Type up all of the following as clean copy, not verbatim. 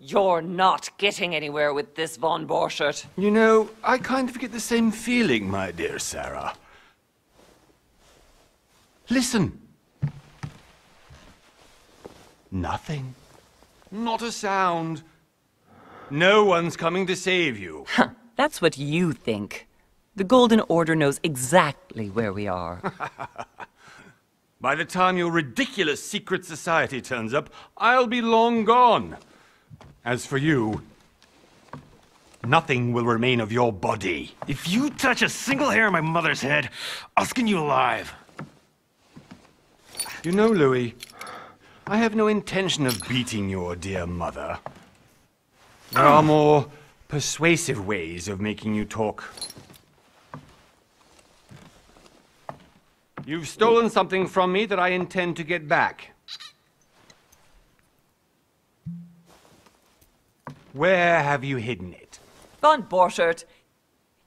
You're not getting anywhere with this, von Borchert. You know, I kind of get the same feeling, my dear Sarah. Listen. Nothing. Not a sound. No one's coming to save you. Huh, that's what you think. The Golden Order knows exactly where we are. By the time your ridiculous secret society turns up, I'll be long gone. As for you, nothing will remain of your body. If you touch a single hair on my mother's head, I'll skin you alive. You know, Louis, I have no intention of beating your dear mother. There are more persuasive ways of making you talk. You've stolen something from me that I intend to get back. Where have you hidden it? Von Borchert,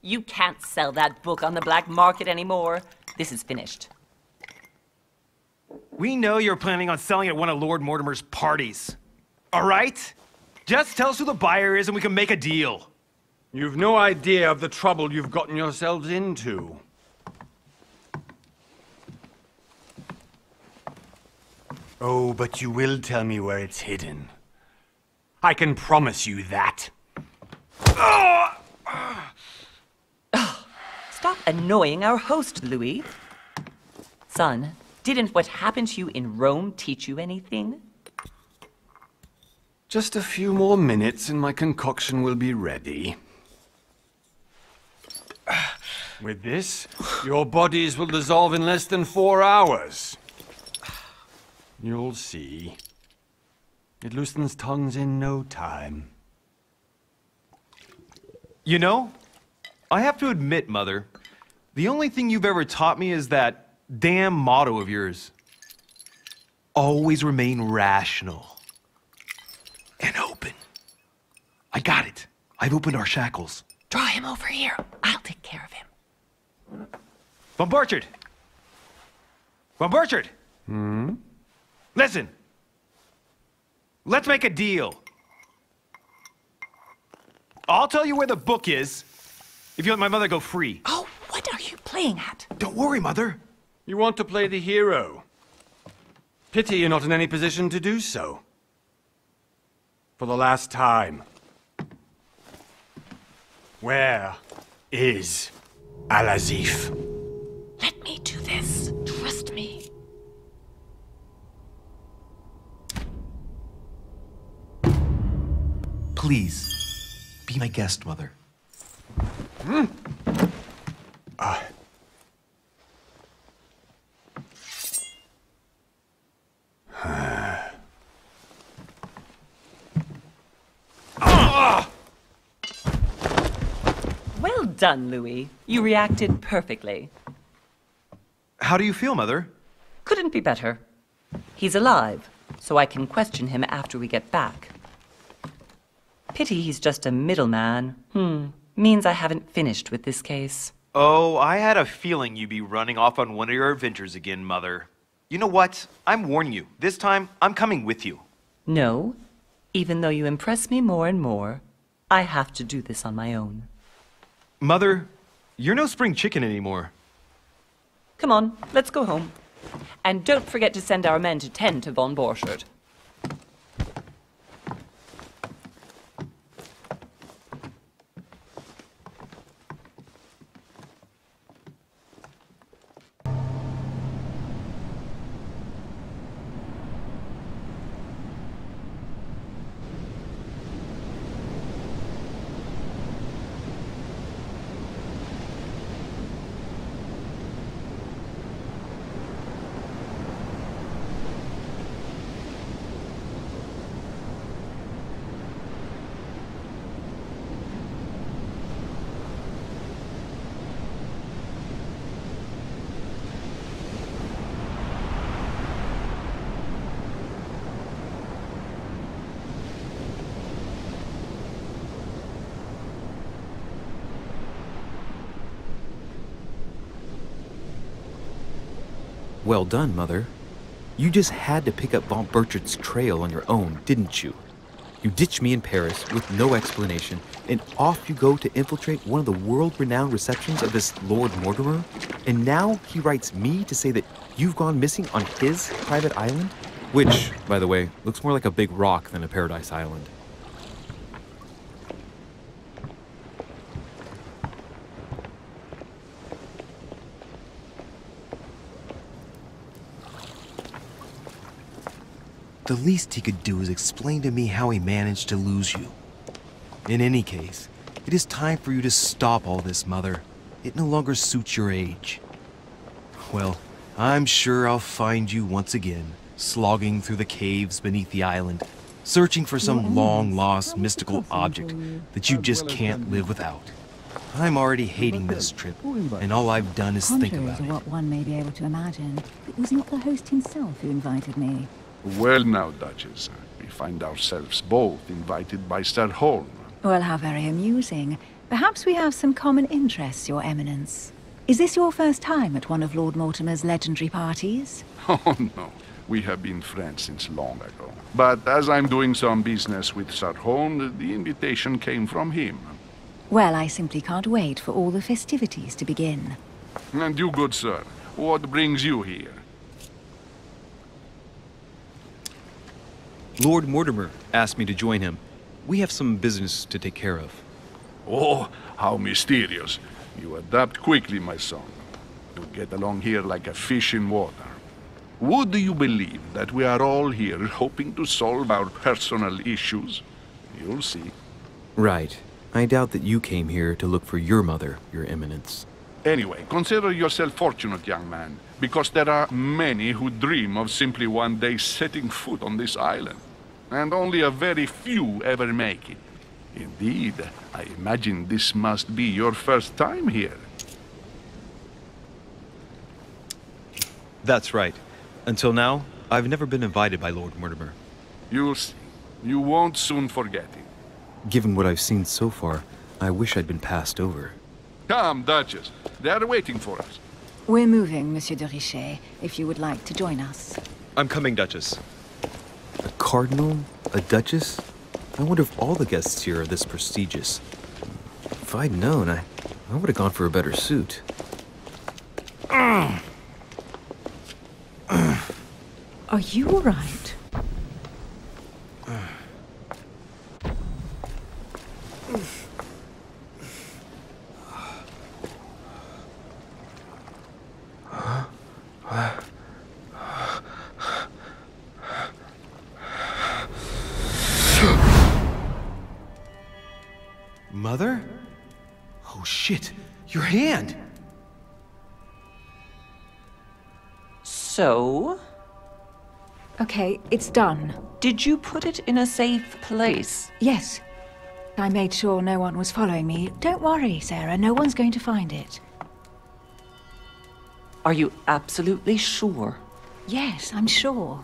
you can't sell that book on the black market anymore. This is finished. We know you're planning on selling at one of Lord Mortimer's parties. All right? Just tell us who the buyer is and we can make a deal. You've no idea of the trouble you've gotten yourselves into. Oh, but you will tell me where it's hidden. I can promise you that. Stop annoying our host, Louis. Son, didn't what happened to you in Rome teach you anything? Just a few more minutes and my concoction will be ready. With this, your bodies will dissolve in less than 4 hours. You'll see. It loosens tongues in no time. You know, I have to admit, Mother, the only thing you've ever taught me is that damn motto of yours. Always remain rational. And open. I got it. I've opened our shackles. Draw him over here. I'll take care of him. Von Borchert! Von Borchert! Hmm? Listen. Let's make a deal. I'll tell you where the book is if you let my mother go free. Oh, what are you playing at? Don't worry, Mother. You want to play the hero. Pity you're not in any position to do so. For the last time. Where is Al-Azif? Let me do this. Trust me. Please, be my guest, Mother. Well done, Louis. You reacted perfectly. How do you feel, Mother? Couldn't be better. He's alive, so I can question him after we get back. Pity he's just a middleman. Means I haven't finished with this case. Oh, I had a feeling you'd be running off on one of your adventures again, Mother. You know what? I'm warning you. This time, I'm coming with you. No. Even though you impress me more and more, I have to do this on my own. Mother, you're no spring chicken anymore. Come on, let's go home. And don't forget to send our men to tend to von Borchert. Well done, Mother. You just had to pick up von Berchert's trail on your own, didn't you? You ditch me in Paris with no explanation, and off you go to infiltrate one of the world-renowned receptions of this Lord Mortimer? And now he writes me to say that you've gone missing on his private island? Which, by the way, looks more like a big rock than a paradise island. The least he could do is explain to me how he managed to lose you. In any case, it is time for you to stop all this, Mother. It no longer suits your age. Well, I'm sure I'll find you once again, slogging through the caves beneath the island, searching for some long-lost mystical object that you just can't live without. I'm already hating this trip, and all I've done is think about it. What one may be able to imagine. It was not the host himself who invited me. Well now, Duchess, we find ourselves both invited by Sir Holm. Well, how very amusing. Perhaps we have some common interests, Your Eminence. Is this your first time at one of Lord Mortimer's legendary parties? Oh no, we have been friends since long ago. But as I'm doing some business with Sir Holm, the invitation came from him. Well, I simply can't wait for all the festivities to begin. And you, good sir, what brings you here? Lord Mortimer asked me to join him. We have some business to take care of. Oh, how mysterious. You adapt quickly, my son. You get along here like a fish in water. Would you believe that we are all here hoping to solve our personal issues? You'll see. Right. I doubt that you came here to look for your mother, Your Eminence. Anyway, consider yourself fortunate, young man, because there are many who dream of simply one day setting foot on this island. And only a very few ever make it. Indeed, I imagine this must be your first time here. That's right. Until now, I've never been invited by Lord Mortimer. You'll see. You won't soon forget it. Given what I've seen so far, I wish I'd been passed over. Come, Duchess. They are waiting for us. We're moving, Monsieur de Richet, if you would like to join us. I'm coming, Duchess. A cardinal? A duchess? I wonder if all the guests here are this prestigious. If I'd known, I would have gone for a better suit. Are you all right? Mother? Oh shit, your hand! So, Okay, it's done. did you put it in a safe place? Yes. I made sure no one was following me. Don't worry, Sarah, no one's going to find it. Are you absolutely sure? Yes, I'm sure.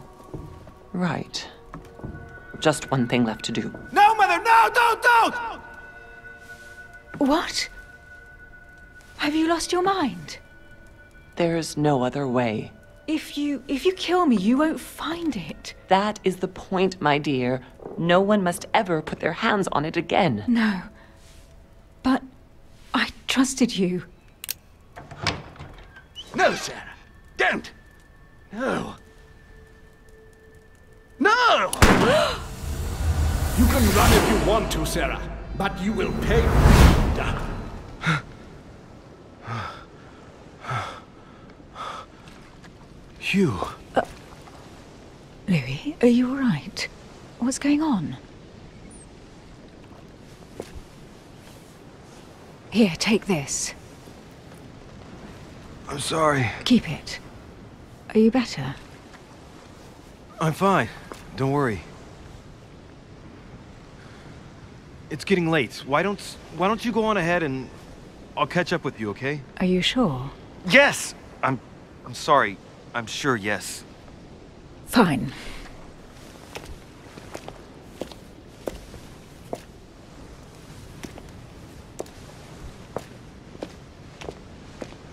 Right. Just one thing left to do. No, Mother, no, don't! What? Have you lost your mind? There's no other way. If you kill me, you won't find it. That is the point, my dear. No one must ever put their hands on it again. No. But I trusted you. No, Sarah. Don't. No. No! You can run if you want to, Sarah, but you will pay. Hugh. Louis, are you all right? What's going on? Here, take this. I'm sorry. Keep it. Are you better? I'm fine. Don't worry. It's getting late. Why don't you go on ahead and I'll catch up with you, okay? Are you sure? Yes! I'm sorry. I'm sure, yes. Fine.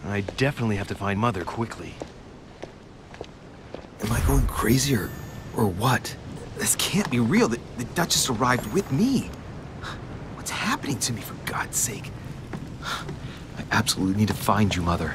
I definitely have to find Mother quickly. Am I going crazy or what? This can't be real. The Duchess arrived with me. What's happening to me, for God's sake? I absolutely need to find you, Mother.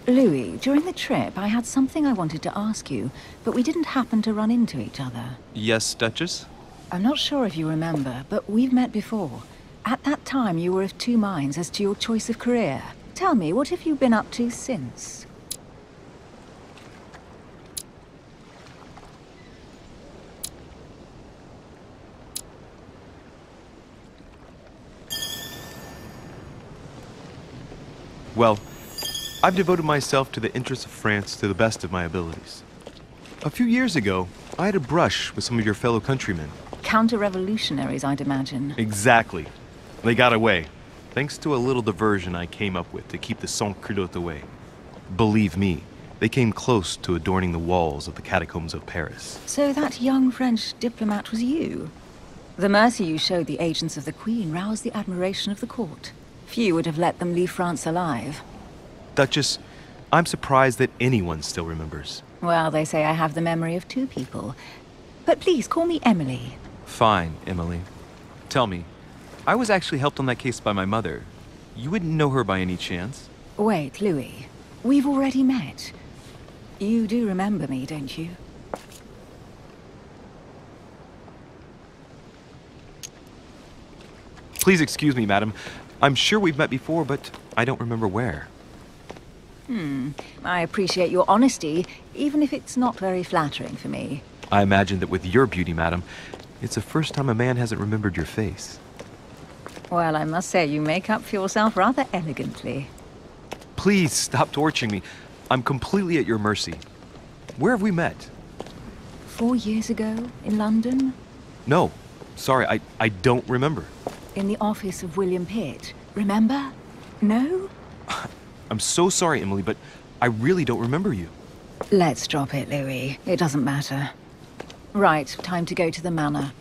Louis, during the trip, I had something I wanted to ask you, but we didn't happen to run into each other. Yes, Duchess? I'm not sure if you remember, but we've met before. At that time, you were of two minds as to your choice of career. Tell me, what have you been up to since? Well, I've devoted myself to the interests of France to the best of my abilities. A few years ago, I had a brush with some of your fellow countrymen. Counter-revolutionaries, I'd imagine. Exactly. They got away, thanks to a little diversion I came up with to keep the sans-culottes away. Believe me, they came close to adorning the walls of the catacombs of Paris. So that young French diplomat was you? The mercy you showed the agents of the Queen roused the admiration of the court. Few would have let them leave France alive. Duchess, I'm surprised that anyone still remembers. Well, they say I have the memory of two people. But please, call me Emily. Fine, Emily. Tell me, I was actually helped on that case by my mother. You wouldn't know her by any chance? Wait, Louis. We've already met. You do remember me, don't you? Please excuse me, madam. I'm sure we've met before, but I don't remember where. I appreciate your honesty, even if it's not very flattering for me. I imagine that with your beauty, madam, it's the first time a man hasn't remembered your face. Well, I must say you make up for yourself rather elegantly. Please stop torturing me. I'm completely at your mercy. Where have we met? 4 years ago, in London? No. Sorry, I don't remember. In the office of William Pitt. Remember? No? I'm so sorry, Emily, but I really don't remember you. Let's drop it, Louis. It doesn't matter. Right, time to go to the manor.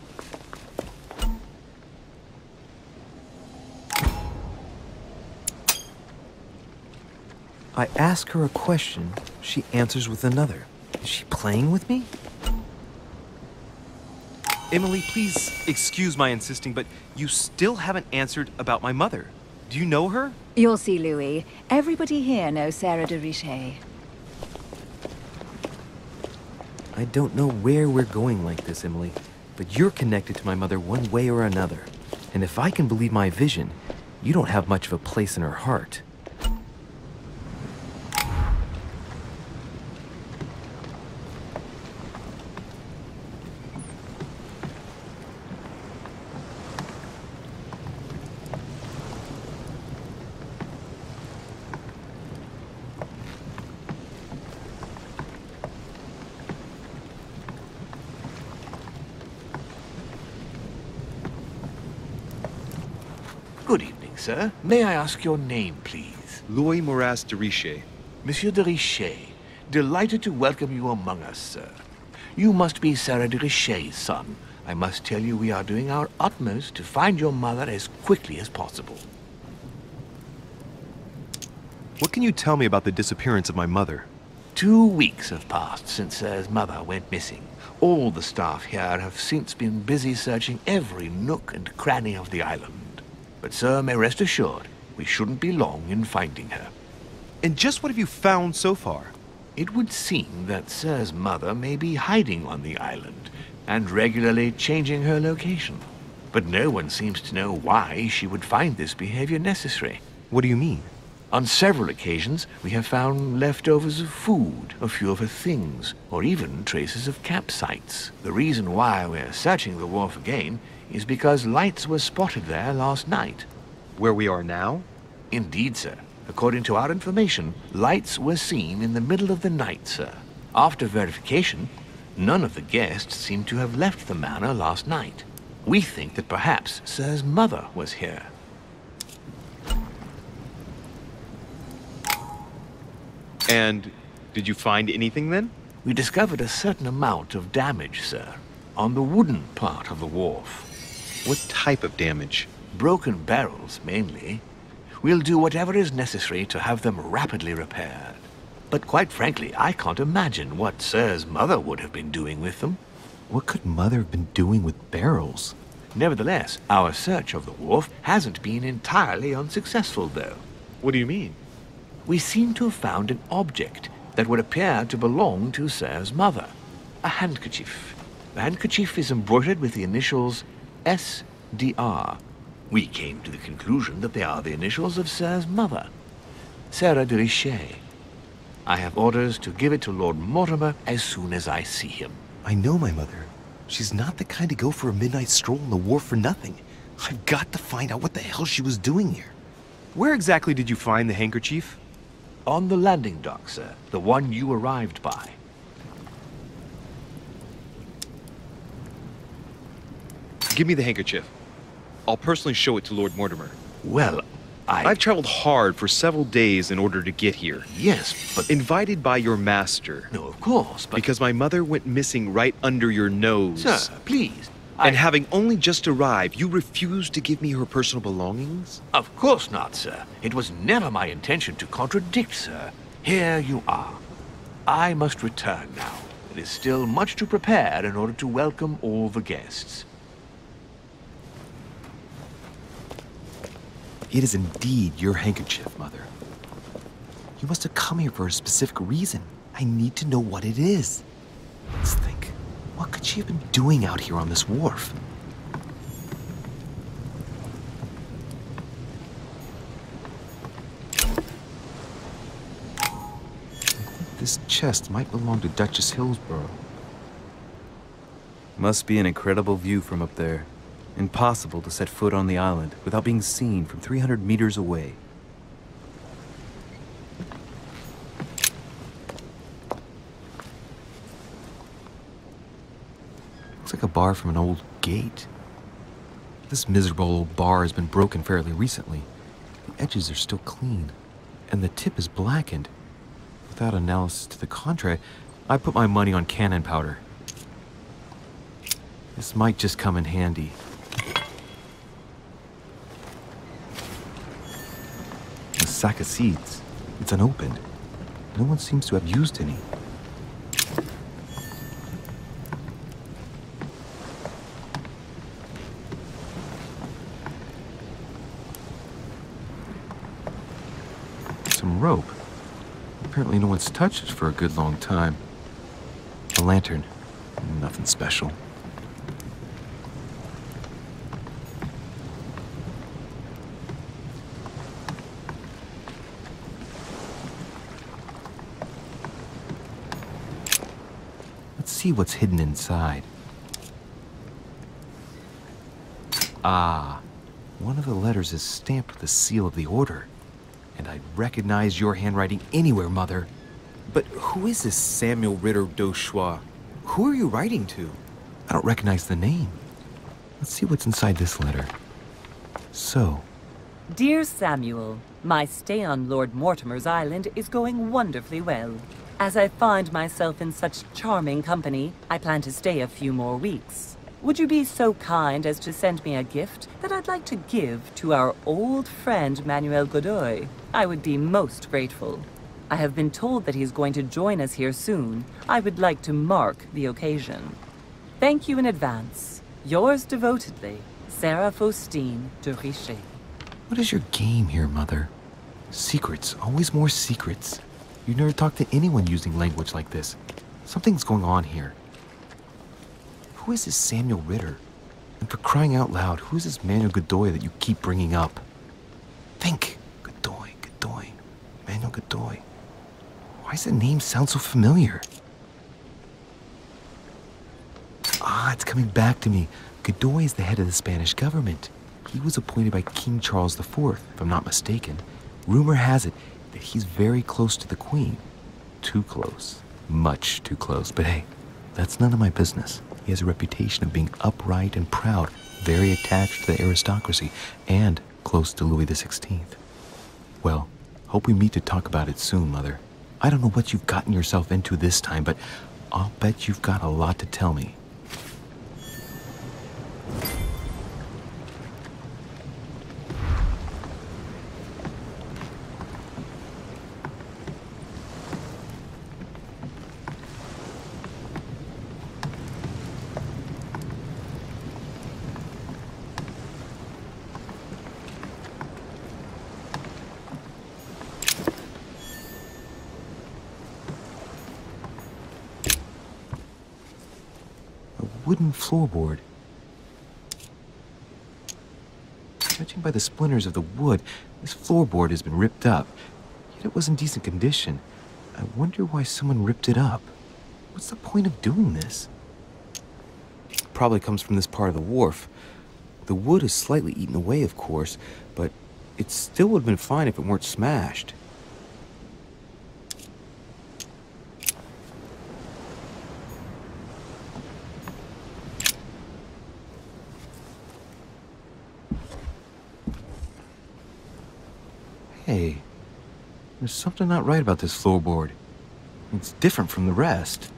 I ask her a question, she answers with another. Is she playing with me? Emily, please excuse my insisting, but you still haven't answered about my mother. Do you know her? You'll see, Louis. Everybody here knows Sarah de Richet. I don't know where we're going like this, Emily, but you're connected to my mother one way or another. And if I can believe my vision, you don't have much of a place in her heart. Good evening, sir. May I ask your name, please? Louis Moras de Richet. Monsieur de Richet. Delighted to welcome you among us, sir. You must be Sarah de Richet's son. I must tell you we are doing our utmost to find your mother as quickly as possible. What can you tell me about the disappearance of my mother? 2 weeks have passed since Sir's mother went missing. All the staff here have since been busy searching every nook and cranny of the island. But Sir may rest assured, we shouldn't be long in finding her. And just what have you found so far? It would seem that Sir's mother may be hiding on the island and regularly changing her location. But no one seems to know why she would find this behavior necessary. What do you mean? On several occasions, we have found leftovers of food, a few of her things, or even traces of campsites. The reason why we're searching the wharf again is because lights were spotted there last night. Where we are now? Indeed, sir. According to our information, lights were seen in the middle of the night, sir. After verification, none of the guests seem to have left the manor last night. We think that perhaps Sir's mother was here. And did you find anything then? We discovered a certain amount of damage, sir, on the wooden part of the wharf. What type of damage? Broken barrels, mainly. we'll do whatever is necessary to have them rapidly repaired. But quite frankly, I can't imagine what Sir's mother would have been doing with them. What could Mother have been doing with barrels? Nevertheless, our search of the wharf hasn't been entirely unsuccessful, though. What do you mean? We seem to have found an object that would appear to belong to Sir's mother. A handkerchief. The handkerchief is embroidered with the initials S.D.R. We came to the conclusion that they are the initials of Sir's mother, Sarah de Richet. I have orders to give it to Lord Mortimer as soon as I see him. I know my mother. She's not the kind to go for a midnight stroll on the wharf for nothing. I've got to find out what the hell she was doing here. Where exactly did you find the handkerchief? On the landing dock, sir. The one you arrived by. Give me the handkerchief. I'll personally show it to Lord Mortimer. Well, I've traveled hard for several days in order to get here. Yes, but... Invited by your master. No, of course, but... Because my mother went missing right under your nose. Sir, please. And having only just arrived, you refused to give me her personal belongings? Of course not, sir. It was never my intention to contradict, sir. Here you are. I must return now. It is still much to prepare in order to welcome all the guests. It is indeed your handkerchief, Mother. You must have come here for a specific reason. I need to know what it is. Let's think. What could she have been doing out here on this wharf? I think this chest might belong to Duchess Hillsborough. Must be an incredible view from up there. Impossible to set foot on the island without being seen from 300 meters away. Looks like a bar from an old gate. This miserable old bar has been broken fairly recently. The edges are still clean, and the tip is blackened. Without analysis to the contrary, I put my money on cannon powder. This might just come in handy. A sack of seeds. It's unopened. No one seems to have used any. Some rope. Apparently no one's touched it for a good long time. A lantern. Nothing special. Let's see what's hidden inside. Ah, one of the letters is stamped with the seal of the Order. And I'd recognize your handwriting anywhere, Mother. But who is this Samuel Ritter d'Auchois? Who are you writing to? I don't recognize the name. Let's see what's inside this letter. So. Dear Samuel, my stay on Lord Mortimer's island is going wonderfully well. As I find myself in such charming company, I plan to stay a few more weeks. Would you be so kind as to send me a gift that I'd like to give to our old friend Manuel Godoy? I would be most grateful. I have been told that he's going to join us here soon. I would like to mark the occasion. Thank you in advance. Yours devotedly, Sarah Faustine de Richet. What is your game here, Mother? Secrets, always more secrets. You never talk to anyone using language like this. Something's going on here. Who is this Samuel Ritter? And for crying out loud, who is this Manuel Godoy that you keep bringing up? Think. Godoy. Manuel Godoy. Why does the name sound so familiar? Ah, it's coming back to me. Godoy is the head of the Spanish government. He was appointed by King Charles IV, if I'm not mistaken. Rumor has it that he's very close to the Queen. Too close. Much too close. But hey, that's none of my business. He has a reputation of being upright and proud, very attached to the aristocracy, and close to Louis XVI. Well, hope we meet to talk about it soon, Mother. I don't know what you've gotten yourself into this time, but I'll bet you've got a lot to tell me. wooden floorboard. Judging by the splinters of the wood, this floorboard has been ripped up. Yet it was in decent condition. I wonder why someone ripped it up. What's the point of doing this? Probably comes from this part of the wharf. The wood is slightly eaten away, of course, but it still would have been fine if it weren't smashed. Hey, there's something not right about this floorboard. It's different from the rest.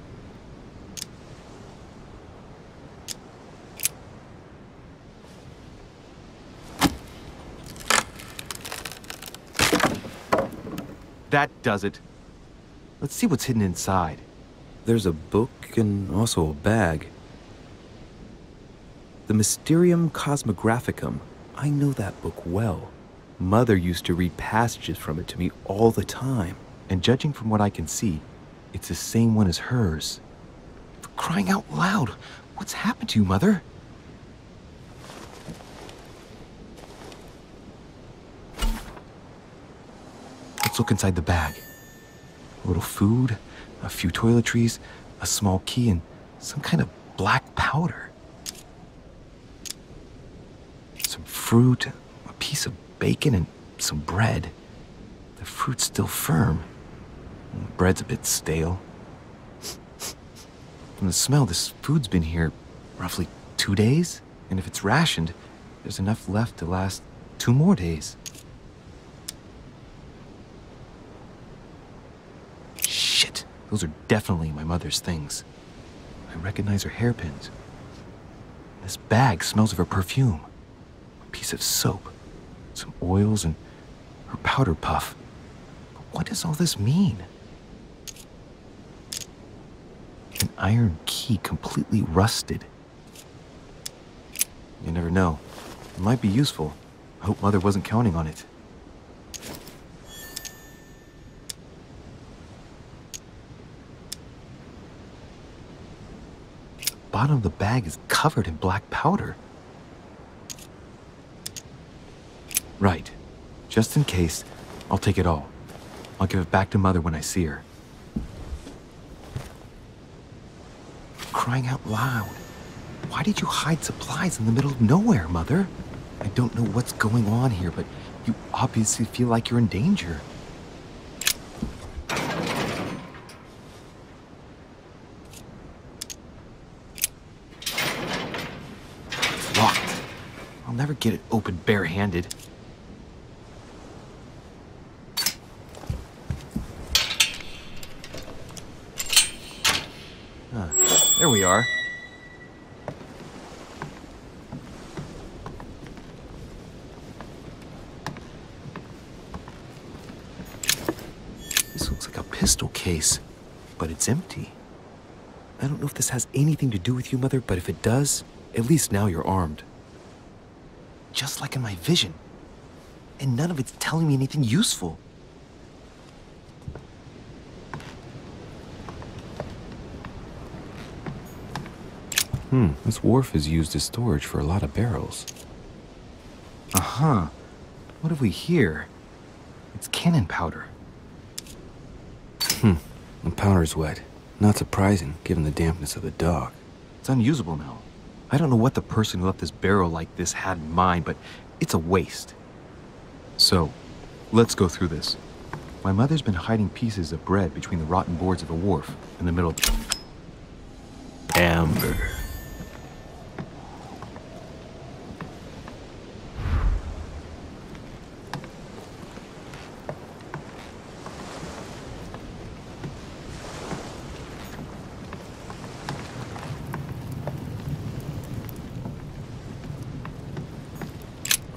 That does it. Let's see what's hidden inside. There's a book and also a bag. The Mysterium Cosmographicum. I know that book well. Mother used to read passages from it to me all the time. And judging from what I can see, it's the same one as hers. For crying out loud, what's happened to you, Mother? Let's look inside the bag. A little food, a few toiletries, a small key, and some kind of black powder. Some fruit, a piece of bacon, and some bread. The fruit's still firm. The bread's a bit stale. From the smell, this food's been here roughly 2 days. And if it's rationed, there's enough left to last 2 more days. Shit, those are definitely my mother's things. I recognize her hairpins. This bag smells of her perfume. A piece of soap, some oils, and her powder puff. But what does all this mean? An iron key completely rusted. You never know. It might be useful. I hope Mother wasn't counting on it. The bottom of the bag is covered in black powder. Right. Just in case, I'll take it all. I'll give it back to Mother when I see her. Crying out loud. Why did you hide supplies in the middle of nowhere, Mother? I don't know what's going on here, but you obviously feel like you're in danger. It's locked. I'll never get it open barehanded. There we are. This looks like a pistol case, but it's empty. I don't know if this has anything to do with you, Mother, but if it does, at least now you're armed. Just like in my vision. And none of it's telling me anything useful. This wharf is used as storage for a lot of barrels. Uh-huh. What have we here? It's cannon powder. The powder's wet. Not surprising, given the dampness of the dock. It's unusable now. I don't know what the person who left this barrel like this had in mind, but it's a waste. So, let's go through this. My mother's been hiding pieces of bread between the rotten boards of the wharf in the middle of... Amber.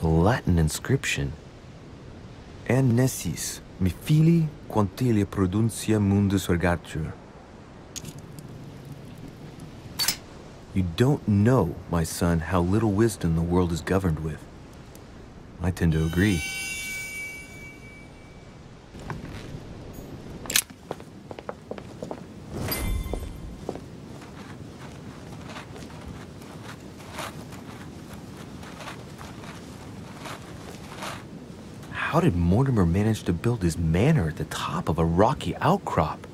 Latin inscription. En nessis, mi fili, quantilia produncia mundus ergatur. You don't know, my son, how little wisdom the world is governed with. I tend to agree. How did Mortimer manage to build his manor at the top of a rocky outcrop?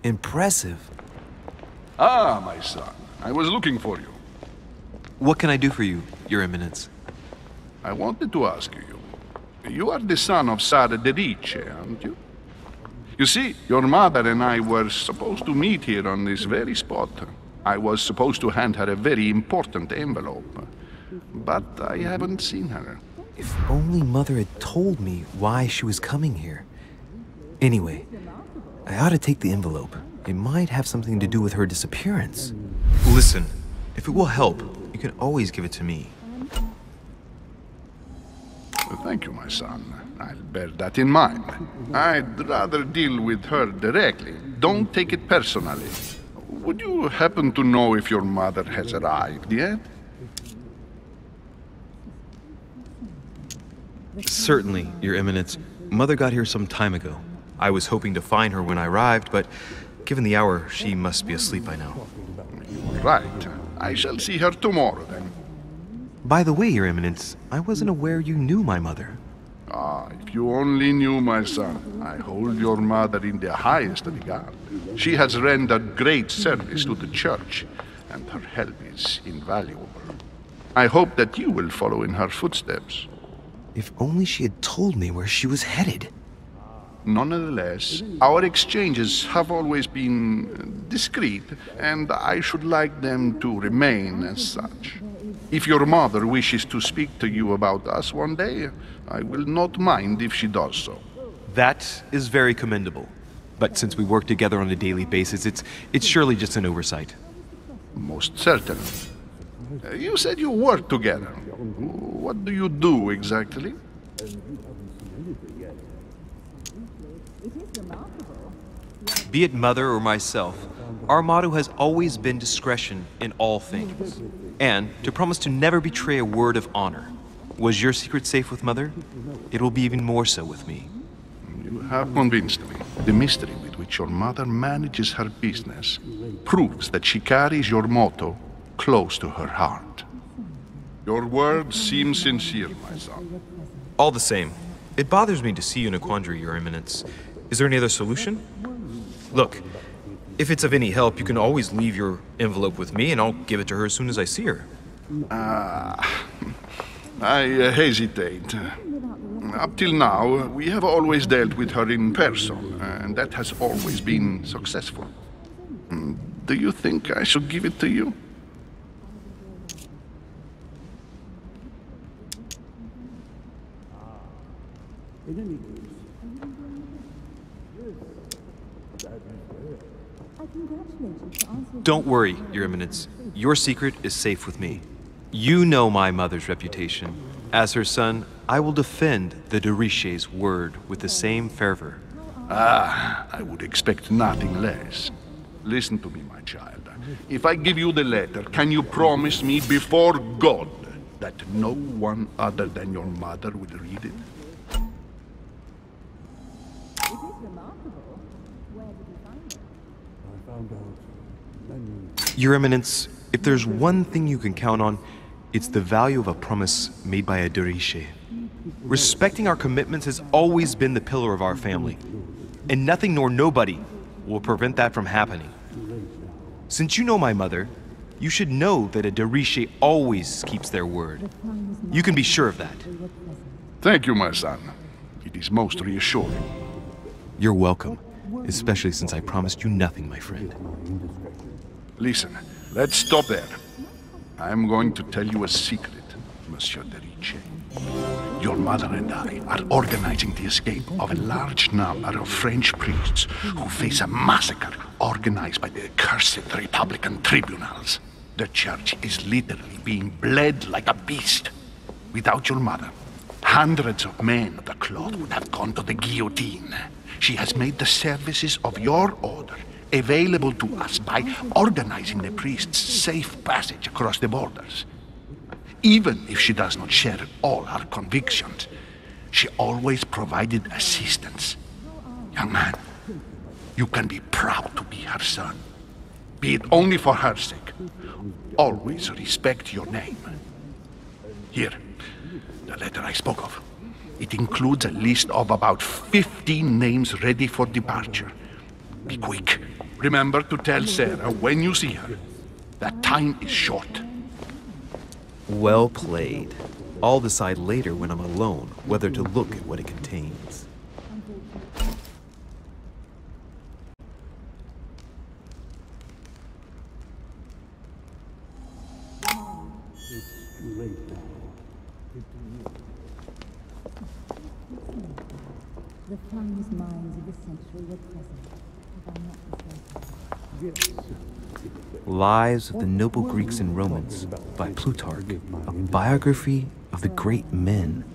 Impressive. Ah, my son. I was looking for you. What can I do for you, Your Eminence? I wanted to ask you. You are the son of Sara de Riche, aren't you? You see, your mother and I were supposed to meet here on this very spot. I was supposed to hand her a very important envelope. But I haven't seen her. If only Mother had told me why she was coming here. Anyway, I ought to take the envelope. It might have something to do with her disappearance. Listen, if it will help, you can always give it to me. Well, thank you, my son. I'll bear that in mind. I'd rather deal with her directly. Don't take it personally. Would you happen to know if your mother has arrived yet? Certainly, Your Eminence. Mother got here some time ago. I was hoping to find her when I arrived, but given the hour, she must be asleep by now. You're right. I shall see her tomorrow, then. By the way, Your Eminence, I wasn't aware you knew my mother. Ah, if you only knew, my son. I hold your mother in the highest regard. She has rendered great service to the church, and her help is invaluable. I hope that you will follow in her footsteps. If only she had told me where she was headed. Nonetheless, our exchanges have always been discreet, and I should like them to remain as such. If your mother wishes to speak to you about us one day, I will not mind if she does so. That is very commendable. But since we work together on a daily basis, it's surely just an oversight. Most certainly. You said you work together. What do you do exactly? Be it Mother or myself, our motto has always been discretion in all things, and to promise to never betray a word of honor. Was your secret safe with Mother? It will be even more so with me. You have convinced me. The mystery with which your mother manages her business proves that she carries your motto close to her heart. Your words seem sincere, my son. All the same, it bothers me to see you in a quandary, Your Eminence. Is there any other solution? Look, if it's of any help, you can always leave your envelope with me and I'll give it to her as soon as I see her. I hesitate. Up till now, we have always dealt with her in person, and that has always been successful. Do you think I should give it to you? Don't worry, Your Eminence. Your secret is safe with me. You know my mother's reputation. As her son, I will defend the de Riche's word with the same fervor. Ah, I would expect nothing less. Listen to me, my child. If I give you the letter, can you promise me before God that no one other than your mother will read it? Your Eminence, if there's one thing you can count on, it's the value of a promise made by a de Riche. Respecting our commitments has always been the pillar of our family, and nothing nor nobody will prevent that from happening. Since you know my mother, you should know that a de Riche always keeps their word. You can be sure of that. Thank you, my son. It is most reassuring. You're welcome, especially since I promised you nothing, my friend. Listen, let's stop there. I'm going to tell you a secret. Monsieur de Ricci. Your mother and I are organizing the escape of a large number of French priests who face a massacre organized by the accursed Republican tribunals. The church is literally being bled like a beast. Without your mother, hundreds of men of the cloth would have gone to the guillotine. She has made the services of your order available to us by organizing the priests' safe passage across the borders. Even if she does not share all our convictions, she always provided assistance. Young man, you can be proud to be her son. Be it only for her sake. Always respect your name. Here, the letter I spoke of. It includes a list of about 15 names ready for departure. Be quick. Remember to tell Sarah when you see her that time is short. Well played. I'll decide later when I'm alone whether to look at what it contains. The finest minds of the century were present, if I'm not mistaken. Lives of the Noble Greeks and Romans by Plutarch, a biography of the great men.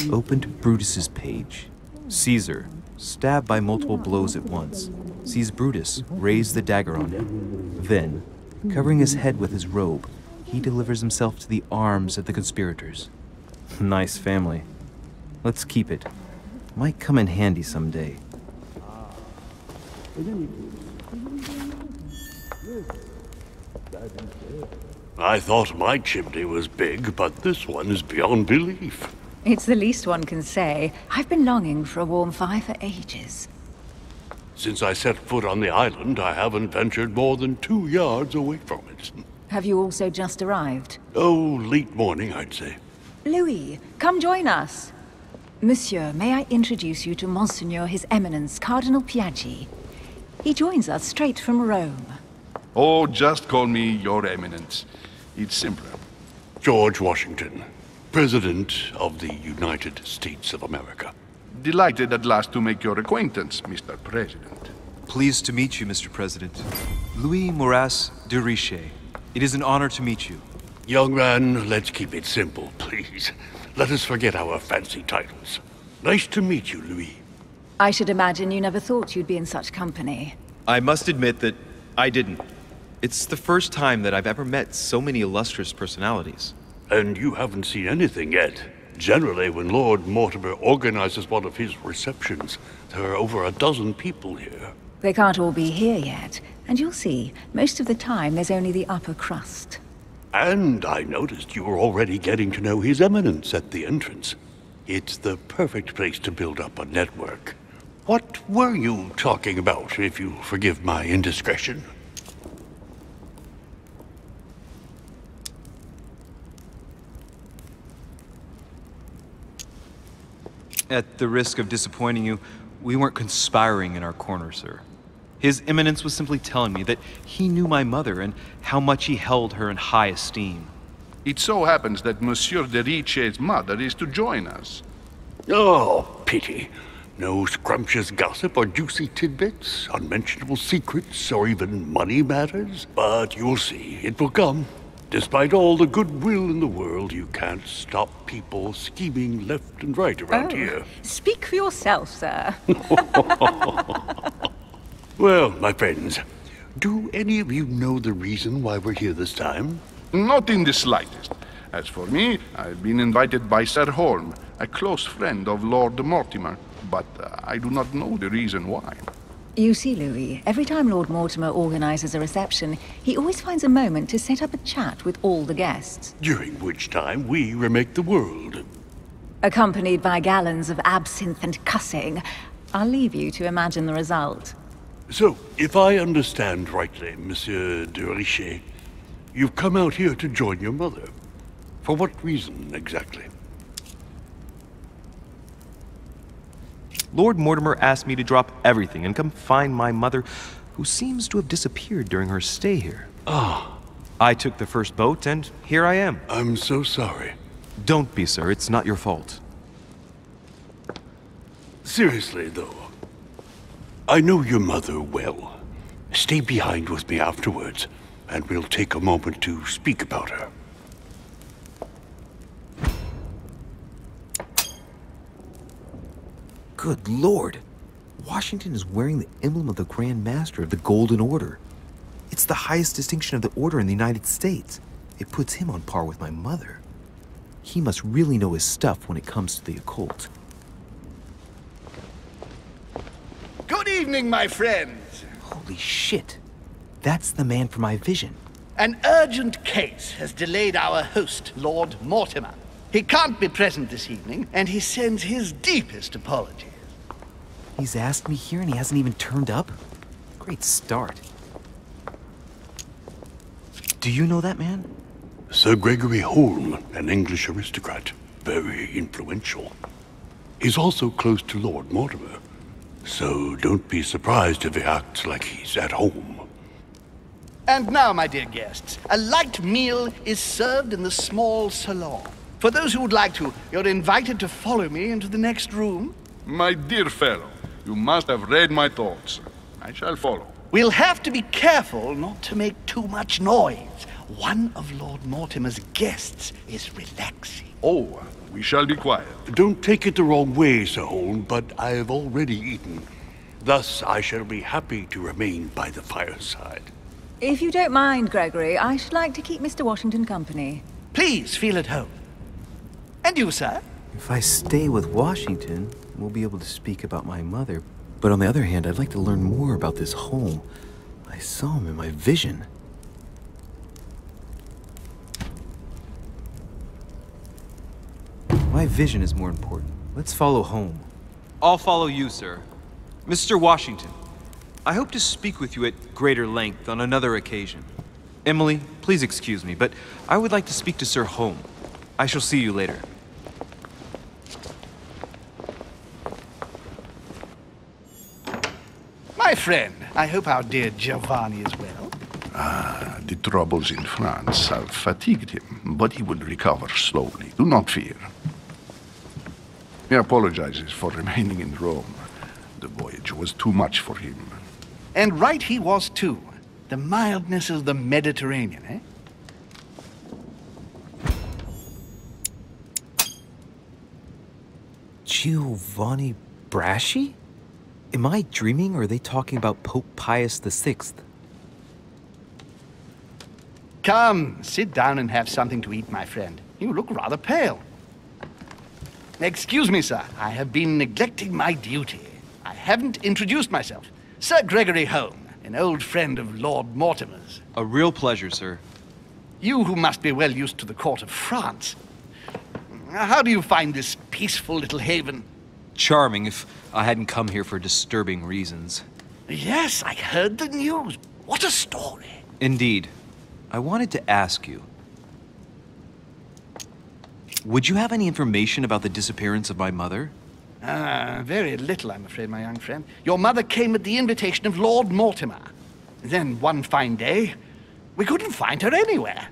Open to Brutus's page. Caesar, stabbed by multiple blows at once, sees Brutus raise the dagger on him. Then, covering his head with his robe, he delivers himself to the arms of the conspirators. Nice family. Let's keep it. Might come in handy someday. I thought my chimney was big, but this one is beyond belief. It's the least one can say. I've been longing for a warm fire for ages. Since I set foot on the island, I haven't ventured more than 2 yards away from it. Have you also just arrived? Oh, late morning, I'd say. Louis, come join us. Monsieur, may I introduce you to Monseigneur His Eminence, Cardinal Piaggi. He joins us straight from Rome. Oh, just call me Your Eminence. It's simpler. George Washington, President of the United States of America. Delighted at last to make your acquaintance, Mr. President. Pleased to meet you, Mr. President. Louis Maurice de Ricci. It is an honor to meet you. Young man, let's keep it simple, please. Let us forget our fancy titles. Nice to meet you, Louis. I should imagine you never thought you'd be in such company. I must admit that I didn't. It's the first time that I've ever met so many illustrious personalities. And you haven't seen anything yet. Generally, when Lord Mortimer organizes one of his receptions, there are over a dozen people here. They can't all be here yet, and you'll see, most of the time there's only the upper crust. And I noticed you were already getting to know His Eminence at the entrance. It's the perfect place to build up a network. What were you talking about, if you forgive my indiscretion? At the risk of disappointing you, we weren't conspiring in our corner, sir. His Eminence was simply telling me that he knew my mother and how much he held her in high esteem. It so happens that Monsieur de Ricci's mother is to join us. Oh, pity. No scrumptious gossip or juicy tidbits, unmentionable secrets, or even money matters. But you'll see, it will come. Despite all the goodwill in the world, you can't stop people scheming left and right around here. Speak for yourself, sir. Well, my friends, do any of you know the reason why we're here this time? Not in the slightest. As for me, I've been invited by Sir Holm, a close friend of Lord Mortimer, but I do not know the reason why. You see, Louis, every time Lord Mortimer organizes a reception, he always finds a moment to set up a chat with all the guests. During which time we remake the world. Accompanied by gallons of absinthe and cussing. I'll leave you to imagine the result. So, if I understand rightly, Monsieur de Ricci, you've come out here to join your mother. For what reason, exactly? Lord Mortimer asked me to drop everything and come find my mother, who seems to have disappeared during her stay here. Ah, I took the first boat, and here I am. I'm so sorry. Don't be, sir. It's not your fault. Seriously, though, I know your mother well. Stay behind with me afterwards, and we'll take a moment to speak about her. Good Lord! Washington is wearing the emblem of the Grand Master of the Golden Order. It's the highest distinction of the Order in the United States. It puts him on par with my mother. He must really know his stuff when it comes to the occult. Good evening, my friends. Holy shit. That's the man for my vision. An urgent case has delayed our host, Lord Mortimer. He can't be present this evening, and he sends his deepest apologies. He's asked me here and he hasn't even turned up? Great start. Do you know that man? Sir Gregory Holm, an English aristocrat, very influential. He's also close to Lord Mortimer, so don't be surprised if he acts like he's at home. And now, my dear guests, a light meal is served in the small salon. For those who would like to, you're invited to follow me into the next room. My dear fellow, you must have read my thoughts. I shall follow. We'll have to be careful not to make too much noise. One of Lord Mortimer's guests is relaxing. Oh, we shall be quiet. Don't take it the wrong way, Sir Holm, but I have already eaten. Thus, I shall be happy to remain by the fireside. If you don't mind, Gregory, I should like to keep Mr. Washington company. Please feel at home. And you, sir? If I stay with Washington, we'll be able to speak about my mother. But on the other hand, I'd like to learn more about this home. I saw him in my vision. My vision is more important. Let's follow home. I'll follow you, sir. Mr. Washington, I hope to speak with you at greater length on another occasion. Emily, please excuse me, but I would like to speak to Sir Holm. I shall see you later. My friend, I hope our dear Giovanni is well. The troubles in France have fatigued him, but he will recover slowly. Do not fear. He apologizes for remaining in Rome. The voyage was too much for him. And right he was, too. The mildness of the Mediterranean, eh? Giovanni Braschi? Am I dreaming, or are they talking about Pope Pius VI? Come, sit down and have something to eat, my friend. You look rather pale. Excuse me, sir. I have been neglecting my duty. I haven't introduced myself. Sir Gregory Holm, an old friend of Lord Mortimer's. A real pleasure, sir. You who must be well used to the court of France. How do you find this peaceful little haven? Charming, if I hadn't come here for disturbing reasons. Yes, I heard the news. What a story. Indeed. I wanted to ask you. Would you have any information about the disappearance of my mother? Very little, I'm afraid, my young friend. Your mother came at the invitation of Lord Mortimer. Then, one fine day, we couldn't find her anywhere.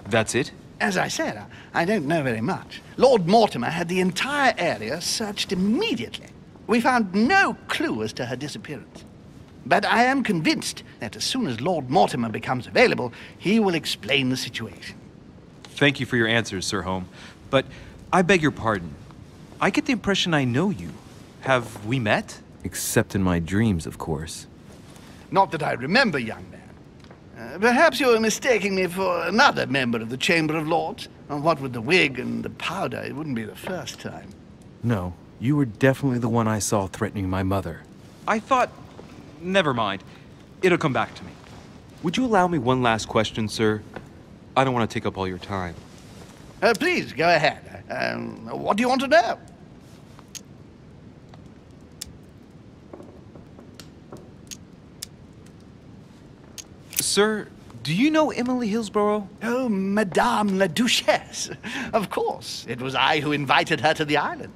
That's it? As I said, I don't know very much. Lord Mortimer had the entire area searched immediately. We found no clue as to her disappearance. But I am convinced that as soon as Lord Mortimer becomes available, he will explain the situation. Thank you for your answers, Sir Holm. But I beg your pardon. I get the impression I know you. Have we met? Except in my dreams, of course. Not that I remember, young man. Perhaps you are mistaking me for another member of the Chamber of Lords. What with the wig and the powder, it wouldn't be the first time. No, you were definitely the one I saw threatening my mother. I thought... Never mind. It'll come back to me. Would you allow me one last question, sir? I don't want to take up all your time. Please, go ahead. What do you want to know? Sir, do you know Emily Hillsborough? Oh, Madame la Duchesse. Of course. It was I who invited her to the island.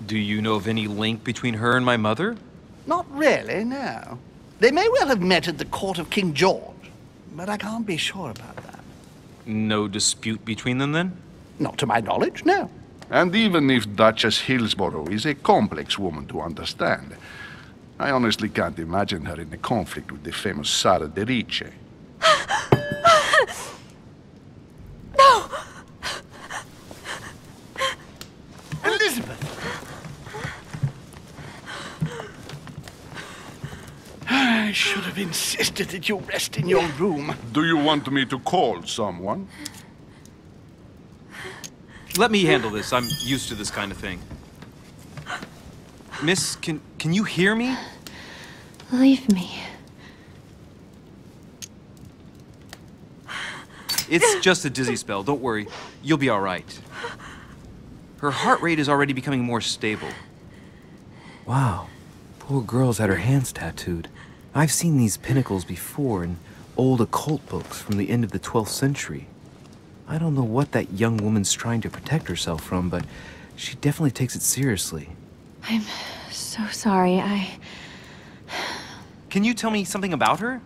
Do you know of any link between her and my mother? Not really, no. They may well have met at the court of King George, but I can't be sure about that. No dispute between them, then? Not to my knowledge, no. And even if Duchess Hillsborough is a complex woman to understand, I honestly can't imagine her in a conflict with the famous Sara de Rice. No! Elizabeth! I should have insisted that you rest in your room. Do you want me to call someone? Let me handle this. I'm used to this kind of thing. Miss, can you hear me? Leave me. It's just a dizzy spell. Don't worry. You'll be all right. Her heart rate is already becoming more stable. Wow. Poor girl's had her hands tattooed. I've seen these pinnacles before in old occult books from the end of the 12th century. I don't know what that young woman's trying to protect herself from, but she definitely takes it seriously. I'm so sorry. Can you tell me something about her?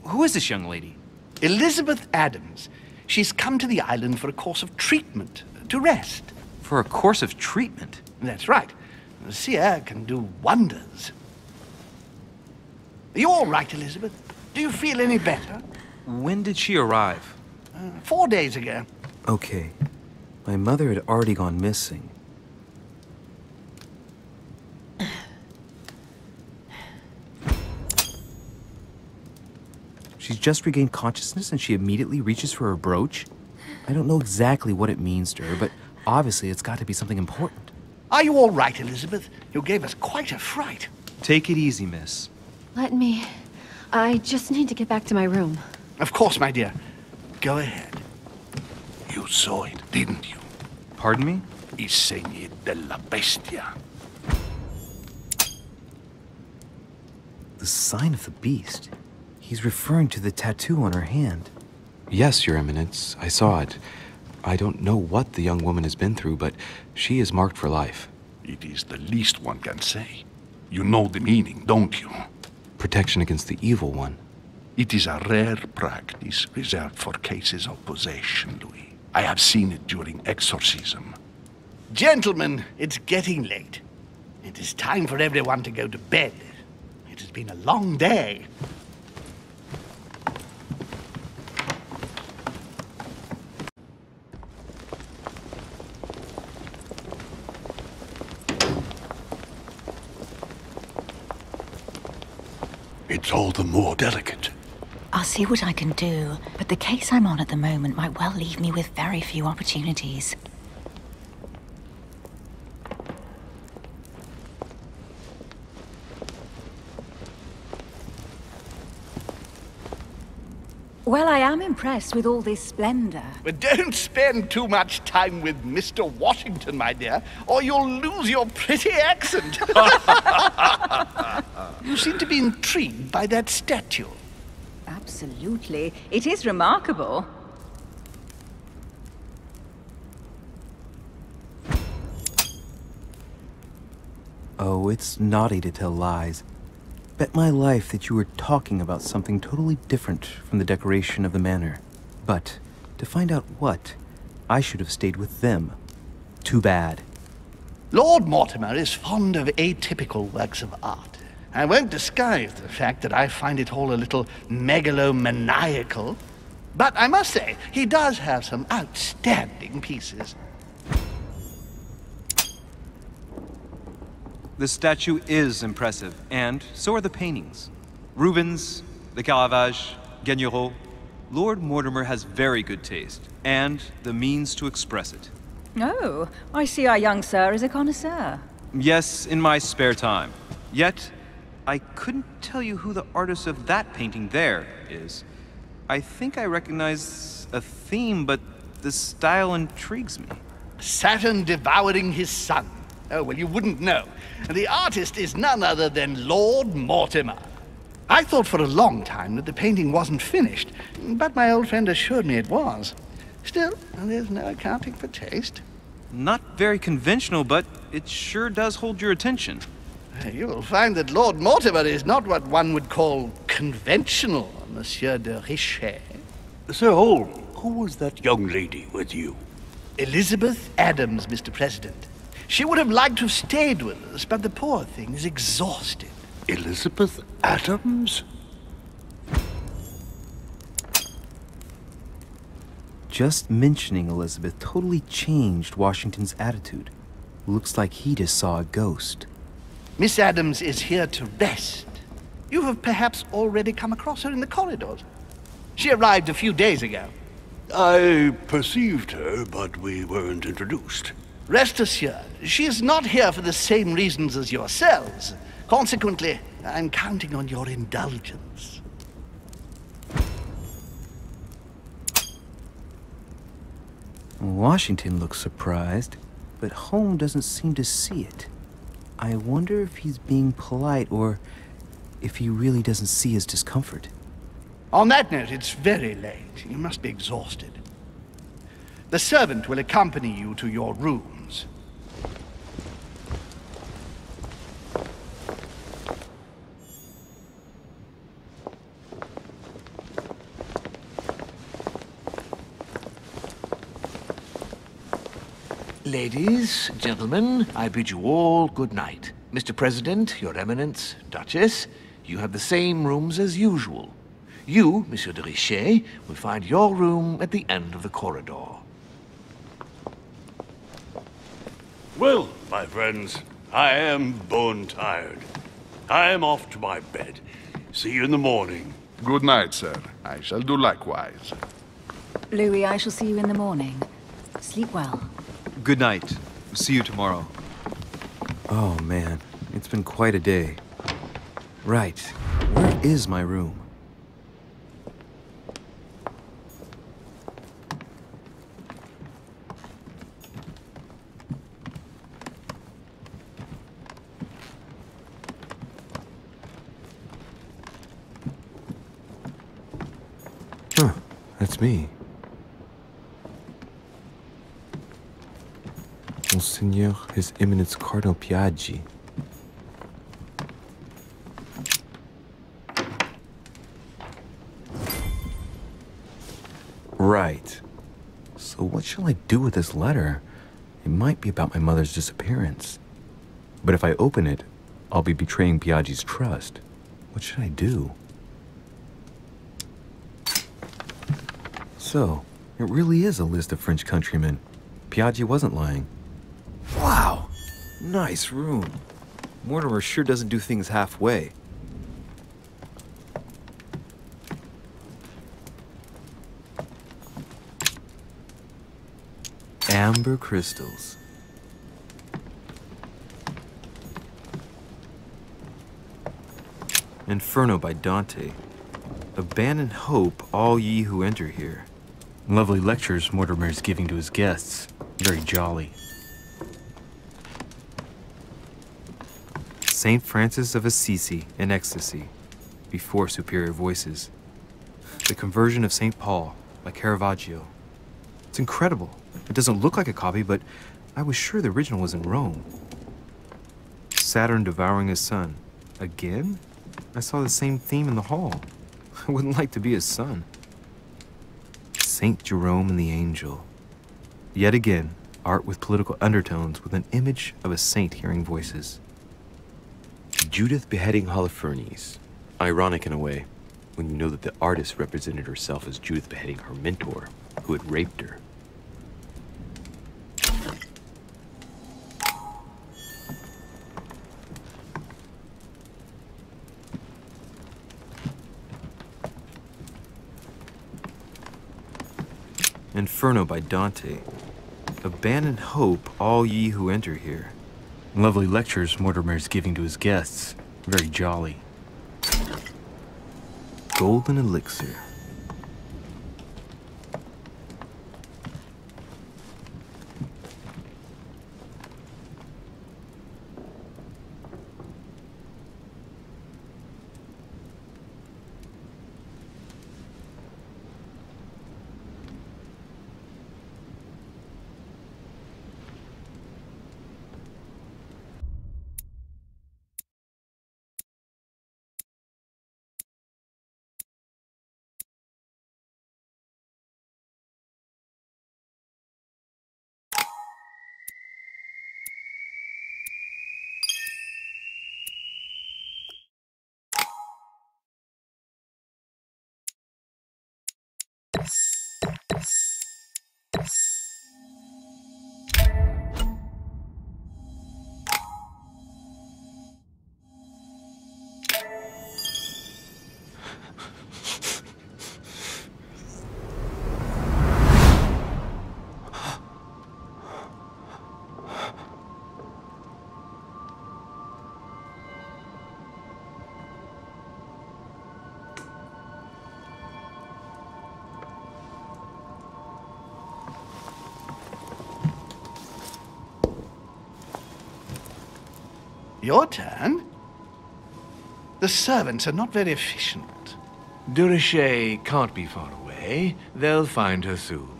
Who is this young lady? Elizabeth Adams. She's come to the island for a course of treatment, to rest. For a course of treatment? That's right. Sea air can do wonders. Are you all right, Elizabeth? Do you feel any better? When did she arrive? 4 days ago. Okay. My mother had already gone missing. She's just regained consciousness and she immediately reaches for her brooch? I don't know exactly what it means to her, but obviously it's got to be something important. Are you all right, Elizabeth? You gave us quite a fright. Take it easy, miss. Let me... I just need to get back to my room. Of course, my dear. Go ahead. You saw it, didn't you? Pardon me? I segni della bestia. The sign of the beast. He's referring to the tattoo on her hand. Yes, Your Eminence, I saw it. I don't know what the young woman has been through, but she is marked for life. It is the least one can say. You know the meaning, don't you? Protection against the evil one. It is a rare practice reserved for cases of possession, Louis. I have seen it during exorcism. Gentlemen, it's getting late. It is time for everyone to go to bed. It has been a long day. It's all the more delicate. I'll see what I can do, but the case I'm on at the moment might well leave me with very few opportunities. Well, I am impressed with all this splendor. But don't spend too much time with Mr. Washington, my dear, or you'll lose your pretty accent. You seem to be intrigued by that statue. Absolutely. It is remarkable. Oh, it's naughty to tell lies. Bet my life that you were talking about something totally different from the decoration of the manor. But to find out what, I should have stayed with them. Too bad. Lord Mortimer is fond of atypical works of art. I won't disguise the fact that I find it all a little megalomaniacal. But I must say, he does have some outstanding pieces. The statue is impressive, and so are the paintings. Rubens, the Caravage, Guignero. Lord Mortimer has very good taste, and the means to express it. Oh, I see our young sir is a connoisseur. Yes, in my spare time. Yet, I couldn't tell you who the artist of that painting there is. I think I recognize a theme, but the style intrigues me. Saturn devouring his son. Oh, well, you wouldn't know. The artist is none other than Lord Mortimer. I thought for a long time that the painting wasn't finished, but my old friend assured me it was. Still, there's no accounting for taste. Not very conventional, but it sure does hold your attention. You'll find that Lord Mortimer is not what one would call conventional, Monsieur de Richet. Sir Holm, who was that young lady with you? Elizabeth Adams, Mr. President. She would have liked to have stayed with us, but the poor thing is exhausted. Elizabeth Adams? Just mentioning Elizabeth totally changed Washington's attitude. Looks like he just saw a ghost. Miss Adams is here to rest. You have perhaps already come across her in the corridors. She arrived a few days ago. I perceived her, but we weren't introduced. Rest assured, she is not here for the same reasons as yourselves. Consequently, I'm counting on your indulgence. Washington looks surprised, but Holmes doesn't seem to see it. I wonder if he's being polite or if he really doesn't see his discomfort. On that note, it's very late. You must be exhausted. The servant will accompany you to your rooms. Ladies, gentlemen, I bid you all good night. Mr. President, Your Eminence, Duchess, you have the same rooms as usual. You, Monsieur de Richet, will find your room at the end of the corridor. Well, my friends, I am bone tired. I am off to my bed. See you in the morning. Good night, sir. I shall do likewise. Louis, I shall see you in the morning. Sleep well. Good night. See you tomorrow. Oh man, it's been quite a day. Right, where is my room? Huh, that's me. Monseigneur, His Eminence Cardinal Piaggi. Right. So what shall I do with this letter? It might be about my mother's disappearance. But if I open it, I'll be betraying Piaggi's trust. What should I do? So, it really is a list of French countrymen. Piaggi wasn't lying. Wow! Nice room. Mortimer sure doesn't do things halfway. Amber crystals. Inferno by Dante. Abandon hope, all ye who enter here. Lovely lectures Mortimer is giving to his guests. Very jolly. Saint Francis of Assisi in ecstasy, before superior voices. The Conversion of St. Paul by Caravaggio. It's incredible. It doesn't look like a copy, but I was sure the original was in Rome. Saturn devouring his son. Again? I saw the same theme in the hall. I wouldn't like to be his son. Saint Jerome and the Angel. Yet again, art with political undertones with an image of a saint hearing voices. Judith beheading Holofernes. Ironic in a way, when you know that the artist represented herself as Judith beheading her mentor, who had raped her. Inferno by Dante. Abandon hope, all ye who enter here. Lovely lectures Mortimer is giving to his guests. Very jolly. Golden elixir. Your turn? The servants are not very efficient. Durocher can't be far away. They'll find her soon.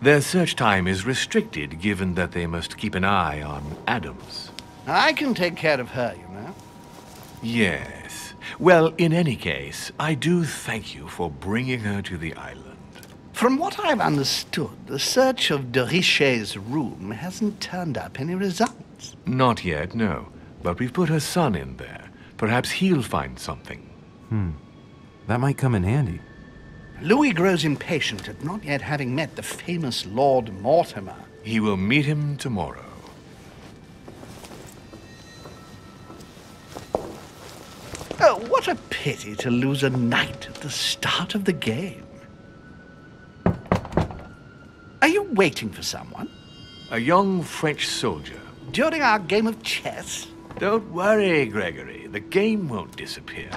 Their search time is restricted, given that they must keep an eye on Adams. I can take care of her, you know. Yes. Well, in any case, I do thank you for bringing her to the island. From what I've understood, the search of Durocher's room hasn't turned up any results. Not yet, no. But we've put her son in there. Perhaps he'll find something. That might come in handy. Louis grows impatient at not yet having met the famous Lord Mortimer. He will meet him tomorrow. Oh, what a pity to lose a knight at the start of the game. Are you waiting for someone? A young French soldier. During our game of chess? Don't worry, Gregory. The game won't disappear.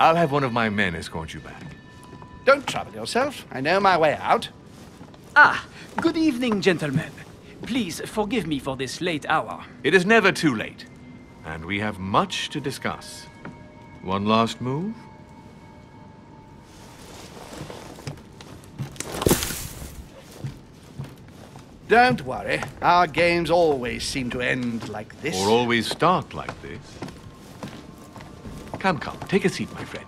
I'll have one of my men escort you back. Don't trouble yourself. I know my way out. Ah, good evening, gentlemen. Please forgive me for this late hour. It is never too late, and we have much to discuss. One last move? Don't worry. Our games always seem to end like this. Or always start like this. Come, take a seat, my friend.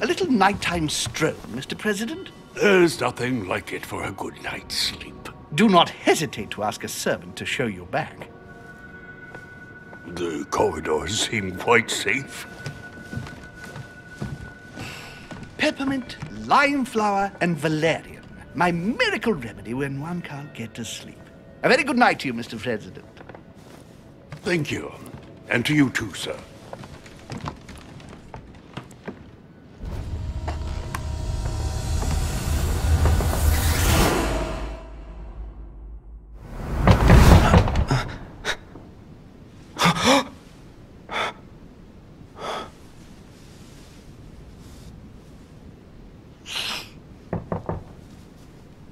A little nighttime stroll, Mr. President? There's nothing like it for a good night's sleep. Do not hesitate to ask a servant to show you back. The corridors seem quite safe. Peppermint, lime flower, and valerian. My miracle remedy when one can't get to sleep. A very good night to you, Mr. President. Thank you. And to you too, sir.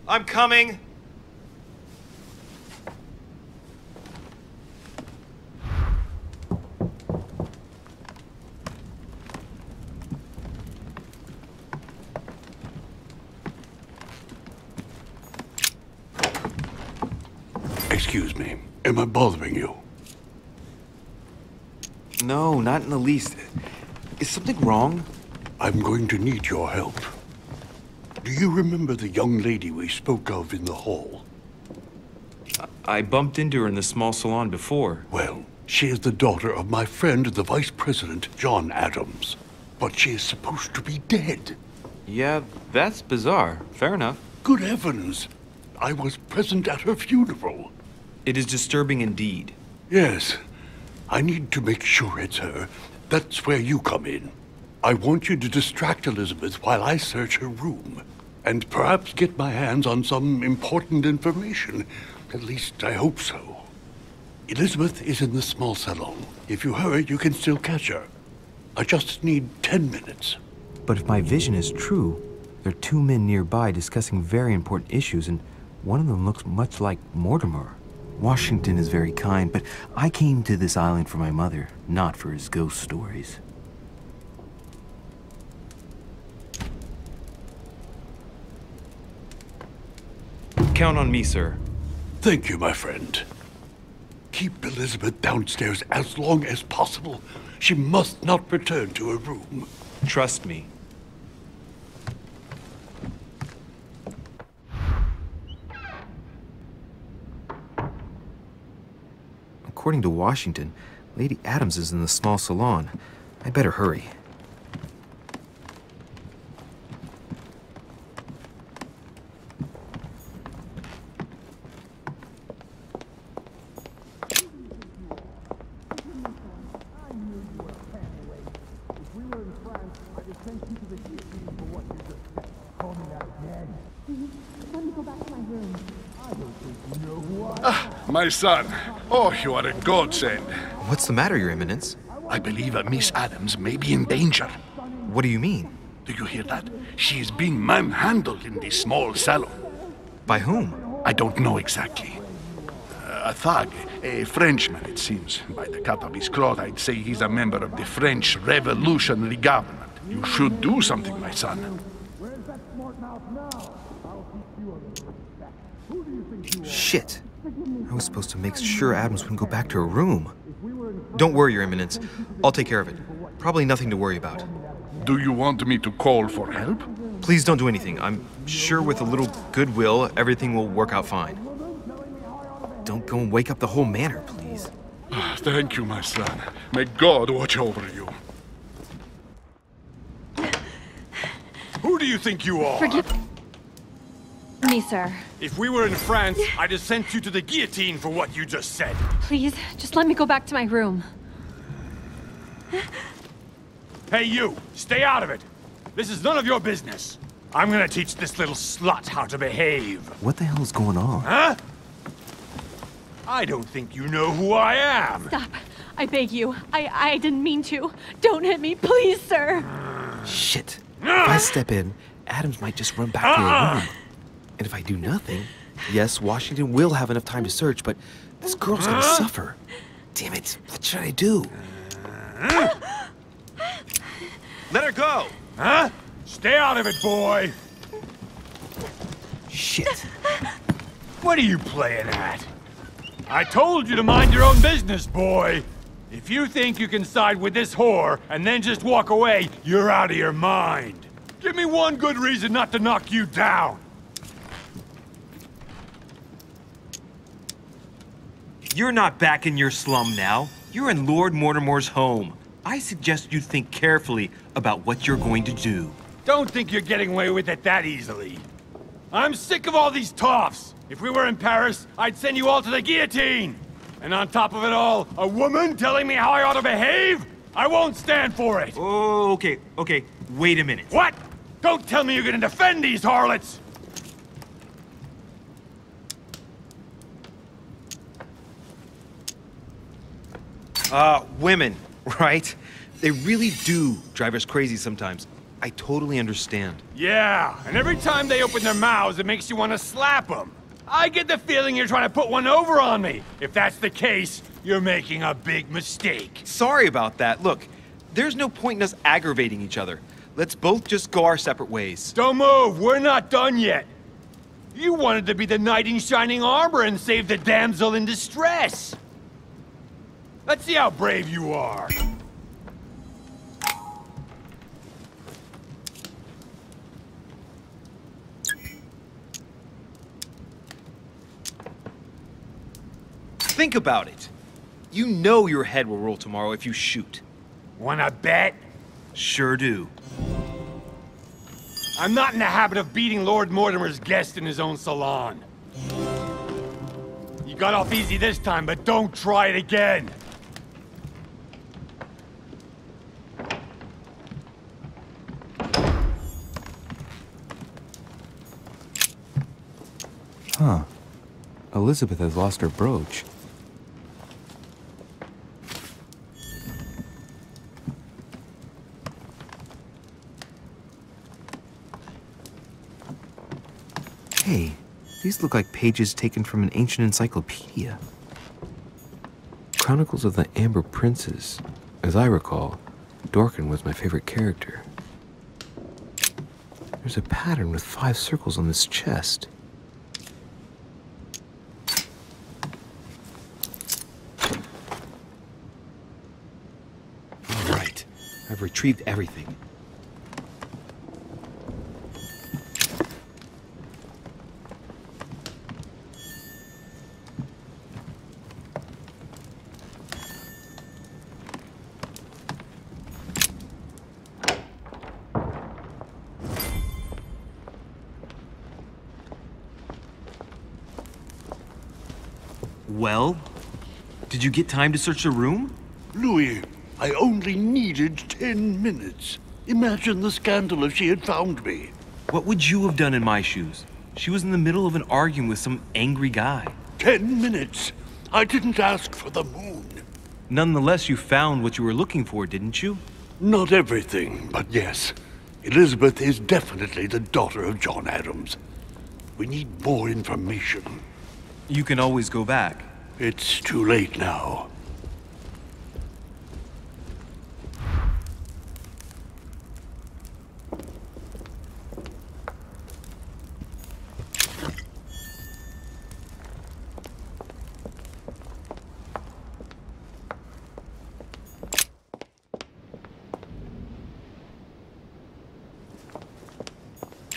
I'm coming. Excuse me. Am I bothering you? No, not in the least. Is something wrong? I'm going to need your help. Do you remember the young lady we spoke of in the hall? I bumped into her in the small salon before. Well, she is the daughter of my friend, the Vice President, John Adams. But she is supposed to be dead. Yeah, that's bizarre. Fair enough. Good heavens! I was present at her funeral. It is disturbing indeed. Yes. I need to make sure it's her. That's where you come in. I want you to distract Elizabeth while I search her room. And perhaps get my hands on some important information. At least, I hope so. Elizabeth is in the small salon. If you hurry, you can still catch her. I just need 10 minutes. But if my vision is true, there are two men nearby discussing very important issues, and one of them looks much like Mortimer. Washington is very kind, but I came to this island for my mother, not for his ghost stories. Count on me, sir. Thank you, my friend. Keep Elizabeth downstairs as long as possible. She must not return to her room. Trust me. According to Washington, Lady Adams is in the small salon. I better hurry. My son. Oh, you are a godsend. What's the matter, Your Eminence? I believe Miss Adams may be in danger. What do you mean? Do you hear that? She is being manhandled in this small salon. By whom? I don't know exactly. A thug, a Frenchman, it seems. By the cut of his cloth, I'd say he's a member of the French Revolutionary Government. You should do something, my son. Shit. I was supposed to make sure Adams wouldn't go back to her room. Don't worry, Your Eminence. I'll take care of it. Probably nothing to worry about. Do you want me to call for help? Please don't do anything. I'm sure with a little goodwill, everything will work out fine. Don't go and wake up the whole manor, please. Thank you, my son. May God watch over you. Who do you think you are? Forgive me, sir. If we were in France, I'd have sent you to the guillotine for what you just said. Please, just let me go back to my room. Hey, you! Stay out of it! This is none of your business. I'm gonna teach this little slut how to behave. What the hell is going on? Huh? I don't think you know who I am. Stop. I beg you. I didn't mean to. Don't hit me, please, sir. Shit. If I step in, Adams might just run back to her room. And if I do nothing, yes, Washington will have enough time to search, but this girl's gonna suffer. Damn it, what should I do? Let her go! Huh? Stay out of it, boy! Shit. What are you playing at? I told you to mind your own business, boy! If you think you can side with this whore and then just walk away, you're out of your mind. Give me one good reason not to knock you down. You're not back in your slum now. You're in Lord Mortimer's home. I suggest you think carefully about what you're going to do. Don't think you're getting away with it that easily. I'm sick of all these toffs. If we were in Paris, I'd send you all to the guillotine. And on top of it all, a woman telling me how I ought to behave? I won't stand for it. Oh, okay. Wait a minute. What? Don't tell me you're gonna defend these harlots! Women, right? They really do drive us crazy sometimes. I totally understand. Yeah, and every time they open their mouths, it makes you want to slap them. I get the feeling you're trying to put one over on me. If that's the case, you're making a big mistake. Sorry about that. Look, there's no point in us aggravating each other. Let's both just go our separate ways. Don't move, we're not done yet. You wanted to be the knight in shining armor and save the damsel in distress. Let's see how brave you are. Think about it. You know your head will roll tomorrow if you shoot. Wanna bet? Sure do. I'm not in the habit of beating Lord Mortimer's guest in his own salon. You got off easy this time, but don't try it again. Huh. Elizabeth has lost her brooch. Hey, these look like pages taken from an ancient encyclopedia. Chronicles of the Amber Princes. As I recall, Dorkin was my favorite character. There's a pattern with 5 circles on this chest. All right, I've retrieved everything. Well, did you get time to search the room? Louis, I only needed 10 minutes. Imagine the scandal if she had found me. What would you have done in my shoes? She was in the middle of an argument with some angry guy. 10 minutes. I didn't ask for the moon. Nonetheless, you found what you were looking for, didn't you? Not everything, but yes. Elizabeth is definitely the daughter of John Adams. We need more information. You can always go back. It's too late now.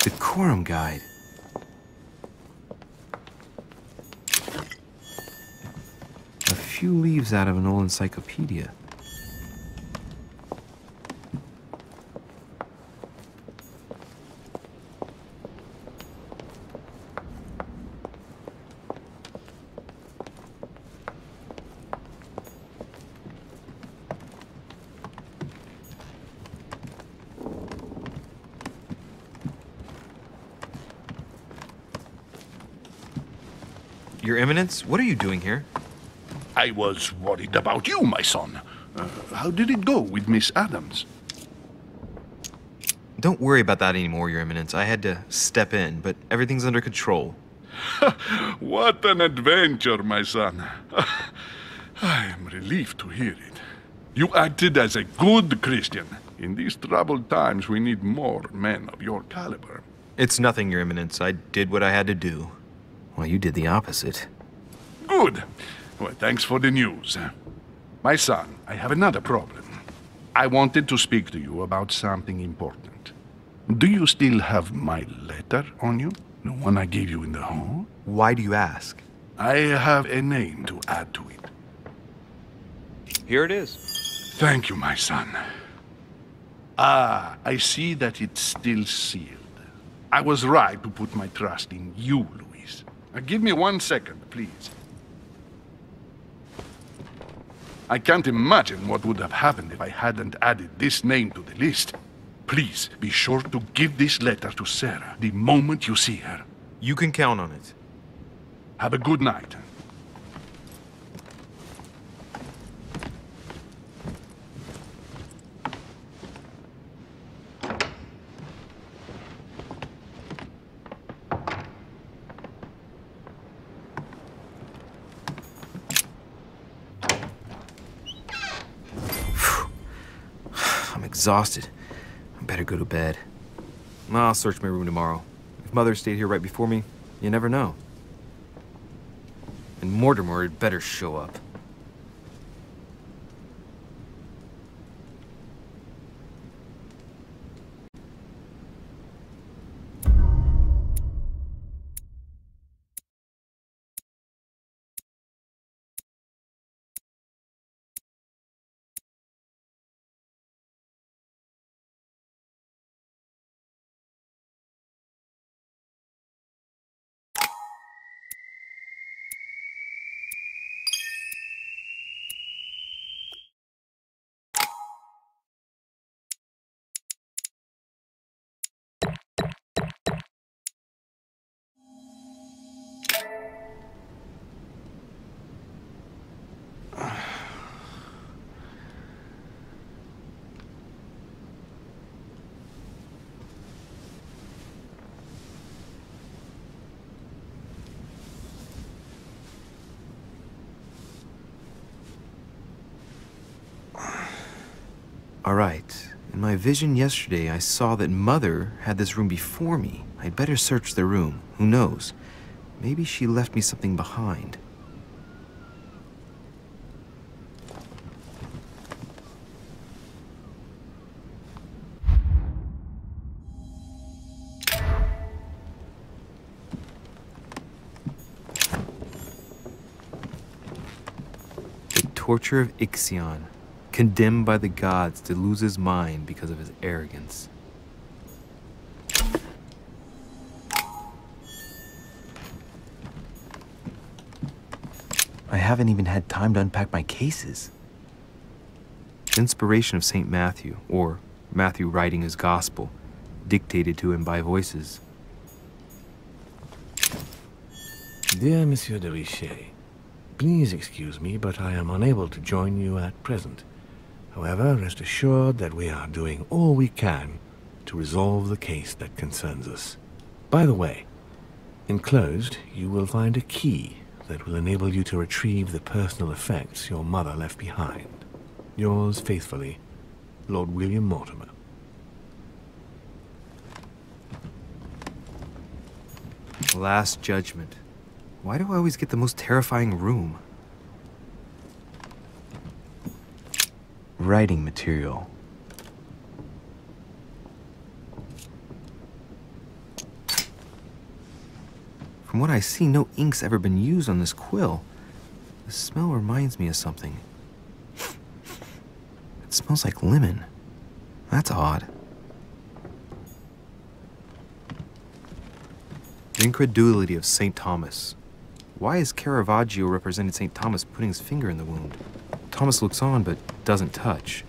The Quorum Guide. A few leaves out of an old encyclopedia. Your Eminence, what are you doing here? I was worried about you, my son. How did it go with Miss Adams? Don't worry about that anymore, Your Eminence. I had to step in, but everything's under control. What an adventure, my son. I am relieved to hear it. You acted as a good Christian. In these troubled times, we need more men of your caliber. It's nothing, Your Eminence. I did what I had to do. Well, you did the opposite. Good. Well, thanks for the news. My son, I have another problem. I wanted to speak to you about something important. Do you still have my letter on you? The one I gave you in the hall? Why do you ask? I have a name to add to it. Here it is. Thank you, my son. Ah, I see that it's still sealed. I was right to put my trust in you, Louise. Give me 1 second, please. I can't imagine what would have happened if I hadn't added this name to the list. Please, be sure to give this letter to Sarah the moment you see her. You can count on it. Have a good night. I'm exhausted. I better go to bed. I'll search my room tomorrow. If Mother stayed here right before me, you never know. And Mortimer had better show up. All right. In my vision yesterday, I saw that Mother had this room before me. I'd better search the room. Who knows? Maybe she left me something behind. The torture of Ixion. Condemned by the gods to lose his mind because of his arrogance. I haven't even had time to unpack my cases. Inspiration of St. Matthew, or Matthew writing his gospel, dictated to him by voices. Dear Monsieur de Richet, please excuse me, but I am unable to join you at present. However, rest assured that we are doing all we can to resolve the case that concerns us. By the way, enclosed, you will find a key that will enable you to retrieve the personal effects your mother left behind. Yours faithfully, Lord William Mortimer. Last Judgment. Why do I always get the most terrifying room? Writing material. From what I see, no ink's ever been used on this quill. The smell reminds me of something. It smells like lemon. That's odd. The incredulity of St. Thomas. Why is Caravaggio representing St. Thomas putting his finger in the wound? Thomas looks on but doesn't touch.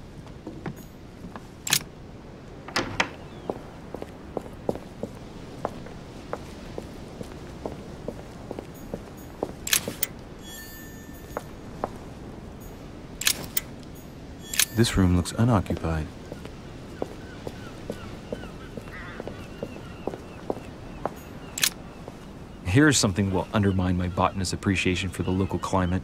This room looks unoccupied. Here's something will undermine my botanist's appreciation for the local climate.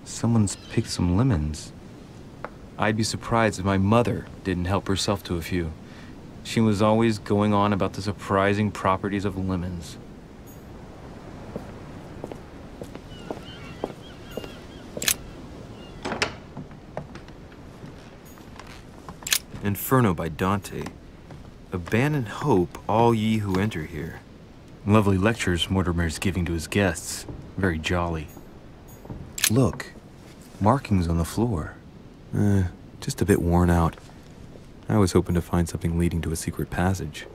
Someone's picked some lemons. I'd be surprised if my mother didn't help herself to a few. She was always going on about the surprising properties of lemons. Inferno by Dante. Abandon hope, all ye who enter here. Lovely lectures Mortimer's giving to his guests. Very jolly. Look, markings on the floor. Just a bit worn out. I was hoping to find something leading to a secret passage.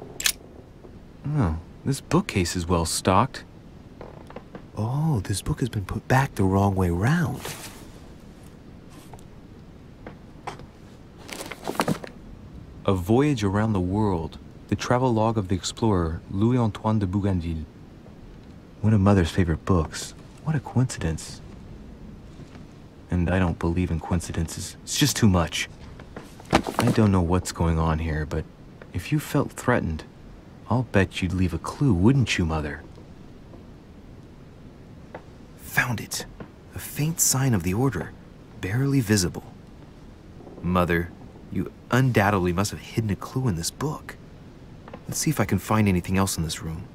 Oh, this bookcase is well stocked. Oh, this book has been put back the wrong way round. A Voyage Around the World, the travelogue of the explorer Louis-Antoine de Bougainville. One of Mother's favorite books. What a coincidence. And I don't believe in coincidences. It's just too much. I don't know what's going on here, but if you felt threatened, I'll bet you'd leave a clue, wouldn't you, Mother? Found it. A faint sign of the order, barely visible. Mother, you undoubtedly must have hidden a clue in this book. Let's see if I can find anything else in this room.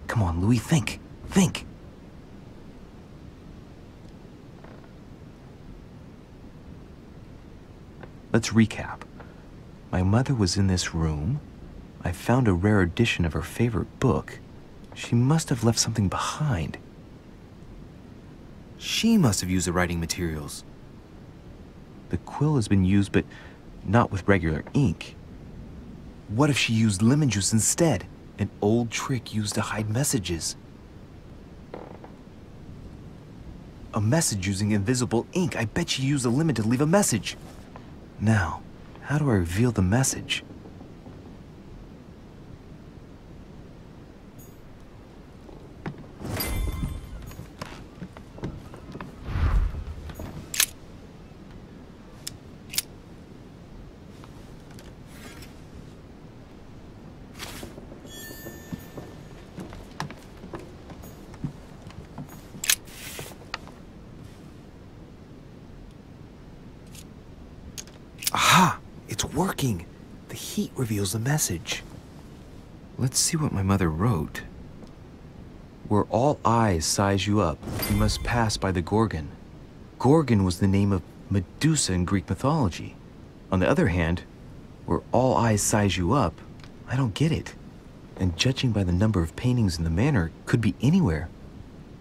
Come on, Louis, think. Think. Let's recap. My mother was in this room. I found a rare edition of her favorite book. She must have left something behind. She must have used the writing materials. The quill has been used, but not with regular ink. What if she used lemon juice instead? An old trick used to hide messages. A message using invisible ink. I bet she used a lemon to leave a message. Now, how do I reveal the message? Aha! It's working! The heat reveals the message. Let's see what my mother wrote. Where all eyes size you up, you must pass by the Gorgon. Gorgon was the name of Medusa in Greek mythology. On the other hand, where all eyes size you up, I don't get it. And judging by the number of paintings in the manor, could be anywhere.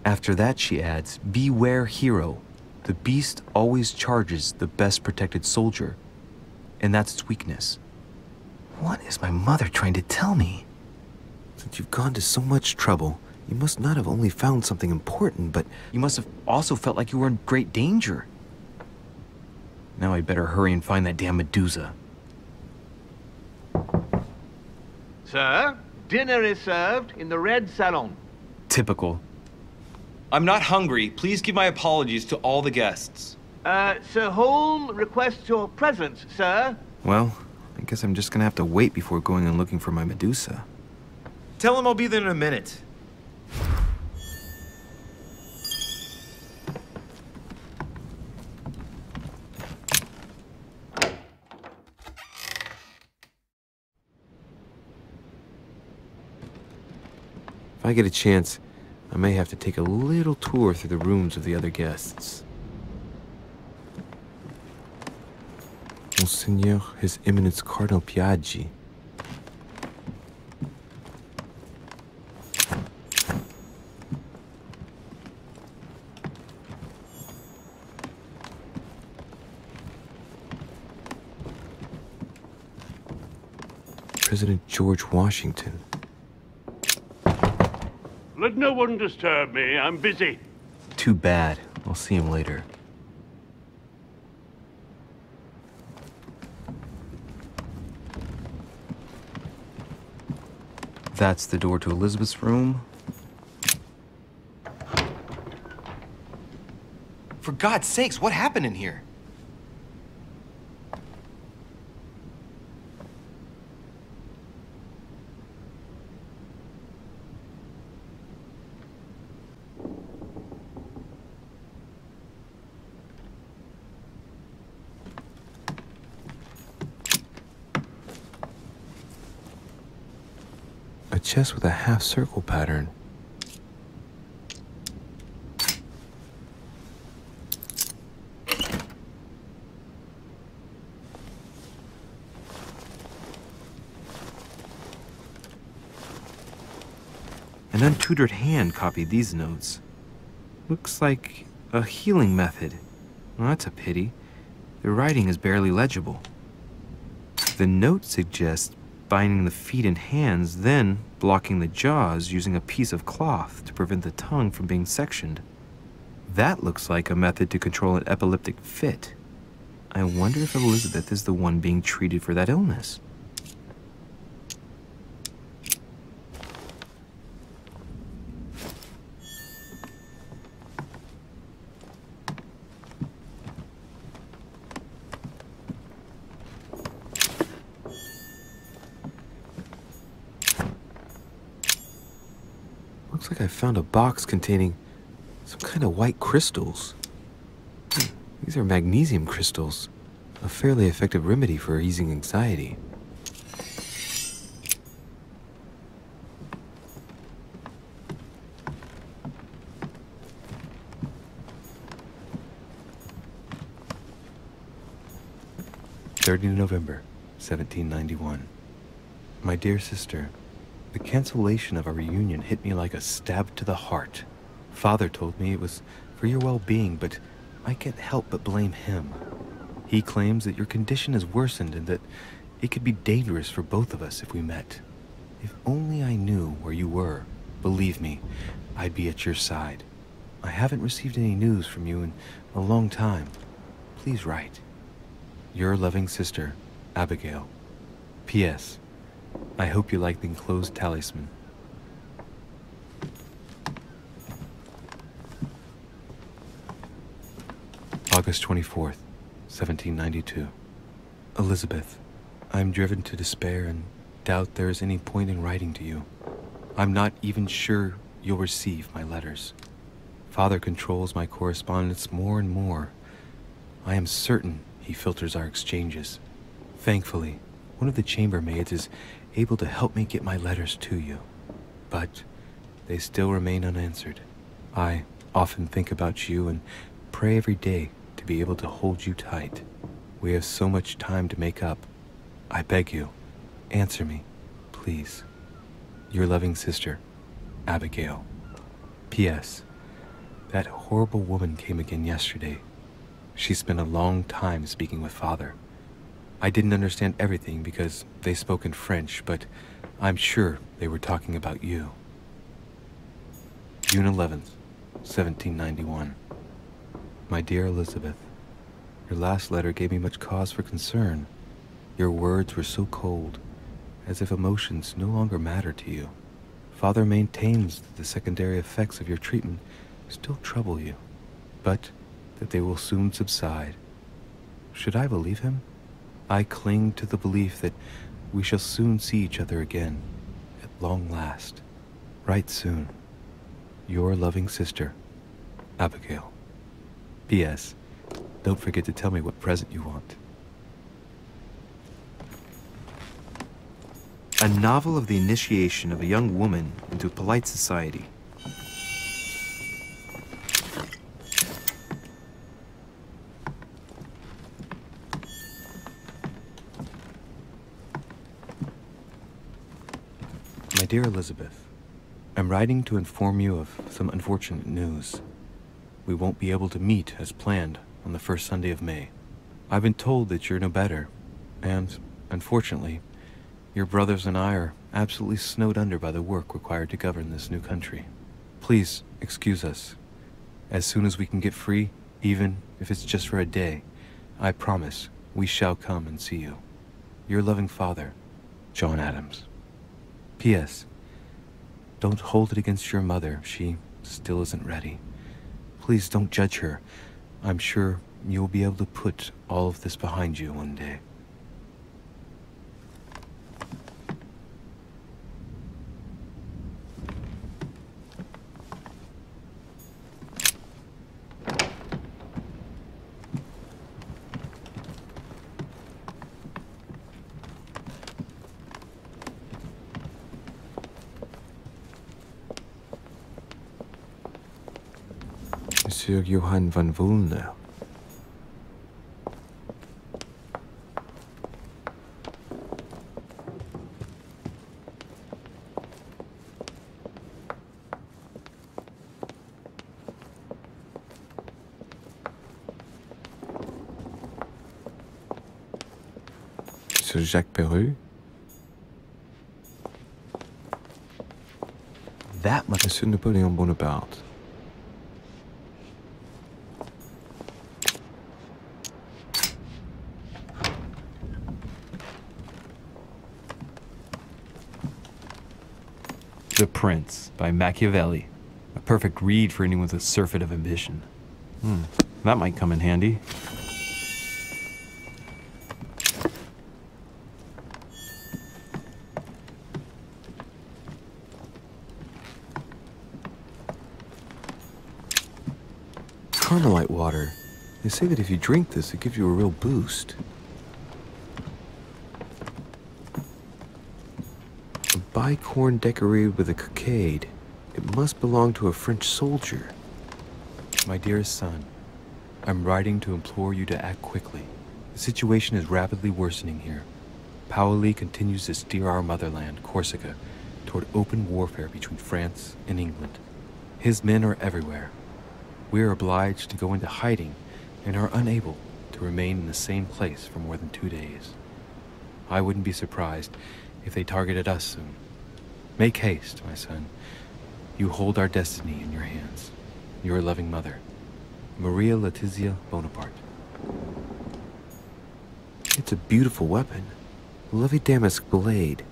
After that, she adds, beware hero. The beast always charges the best protected soldier. And that's its weakness. What is my mother trying to tell me? Since you've gone to so much trouble, you must not have only found something important, but you must have also felt like you were in great danger. Now I'd better hurry and find that damn Medusa. Sir, Dinner is served in the red salon. Typical. I'm not hungry. Please give my apologies to all the guests. Sir Holm requests your presence, sir. Well, I guess I'm just gonna have to wait before going and looking for my Medusa. Tell him I'll be there in a minute. If I get a chance, I may have to take a little tour through the rooms of the other guests. Monseigneur, His Eminence Cardinal Piaggi. President George Washington. Let no one disturb me. I'm busy. Too bad. I'll see him later. That's the door to Elizabeth's room. For God's sakes, what happened in here? A chest with a half-circle pattern. An untutored hand copied these notes. Looks like a healing method. Well, that's a pity. The writing is barely legible. The note suggests binding the feet and hands, then blocking the jaws using a piece of cloth to prevent the tongue from being sectioned. That looks like a method to control an epileptic fit. I wonder if Elizabeth is the one being treated for that illness. Looks like I found a box containing some kind of white crystals. These are magnesium crystals, a fairly effective remedy for easing anxiety. November 1791. My dear sister, the cancellation of our reunion hit me like a stab to the heart. Father told me it was for your well-being, but I can't help but blame him. He claims that your condition has worsened and that it could be dangerous for both of us if we met. If only I knew where you were, believe me, I'd be at your side. I haven't received any news from you in a long time. Please write. Your loving sister, Abigail. P.S. I hope you like the enclosed talisman. August 24th, 1792. Elizabeth, I'm driven to despair and doubt there is any point in writing to you. I'm not even sure you'll receive my letters. Father controls my correspondence more and more. I am certain he filters our exchanges. Thankfully, one of the chambermaids is able to help me get my letters to you. But they still remain unanswered. I often think about you and pray every day to be able to hold you tight. We have so much time to make up. I beg you, answer me, please. Your loving sister, Abigail. P.S. That horrible woman came again yesterday. She spent a long time speaking with Father. I didn't understand everything because they spoke in French, but I'm sure they were talking about you. June 11th, 1791. My dear Elizabeth, your last letter gave me much cause for concern. Your words were so cold, as if emotions no longer matter to you. Father maintains that the secondary effects of your treatment still trouble you, but that they will soon subside. Should I believe him? I cling to the belief that we shall soon see each other again, at long last, right soon. Your loving sister, Abigail. P.S. Don't forget to tell me what present you want. A novel of the initiation of a young woman into polite society. My dear Elizabeth, I'm writing to inform you of some unfortunate news. We won't be able to meet as planned on the first Sunday of May. I've been told that you're no better, and, unfortunately, your brothers and I are absolutely snowed under by the work required to govern this new country. Please excuse us. As soon as we can get free, even if it's just for a day, I promise we shall come and see you. Your loving father, John Adams. P.S. Don't hold it against your mother. She still isn't ready. Please don't judge her. I'm sure you'll be able to put all of this behind you one day. Monsieur Johann van Vulner. Monsieur Jacques Perru. That must Monsieur Napoleon Bonaparte. The Prince by Machiavelli. A perfect read for anyone with a surfeit of ambition. That might come in handy. Carmelite water. They say that if you drink this, it gives you a real boost. Bicorn decorated with a cockade. It must belong to a French soldier. My dearest son, I'm writing to implore you to act quickly. The situation is rapidly worsening here. Paoli continues to steer our motherland, Corsica, toward open warfare between France and England. His men are everywhere. We are obliged to go into hiding and are unable to remain in the same place for more than 2 days. I wouldn't be surprised if they targeted us soon. Make haste, my son. You hold our destiny in your hands. Your loving mother, Maria Letizia Bonaparte. It's a beautiful weapon. A lovely damask blade.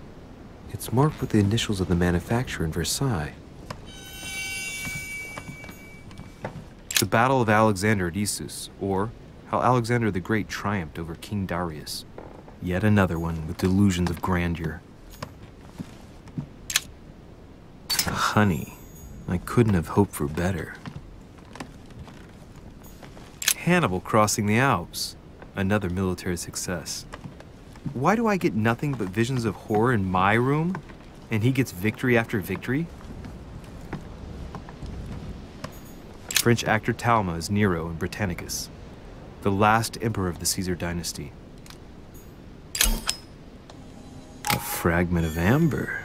It's marked with the initials of the manufacturer in Versailles. The Battle of Alexander at Issus, or how Alexander the Great triumphed over King Darius. Yet another one with delusions of grandeur. Honey, I couldn't have hoped for better. Hannibal crossing the Alps. Another military success. Why do I get nothing but visions of horror in my room, and he gets victory after victory? French actor Talma as Nero in Britannicus, the last emperor of the Caesar dynasty. A fragment of amber.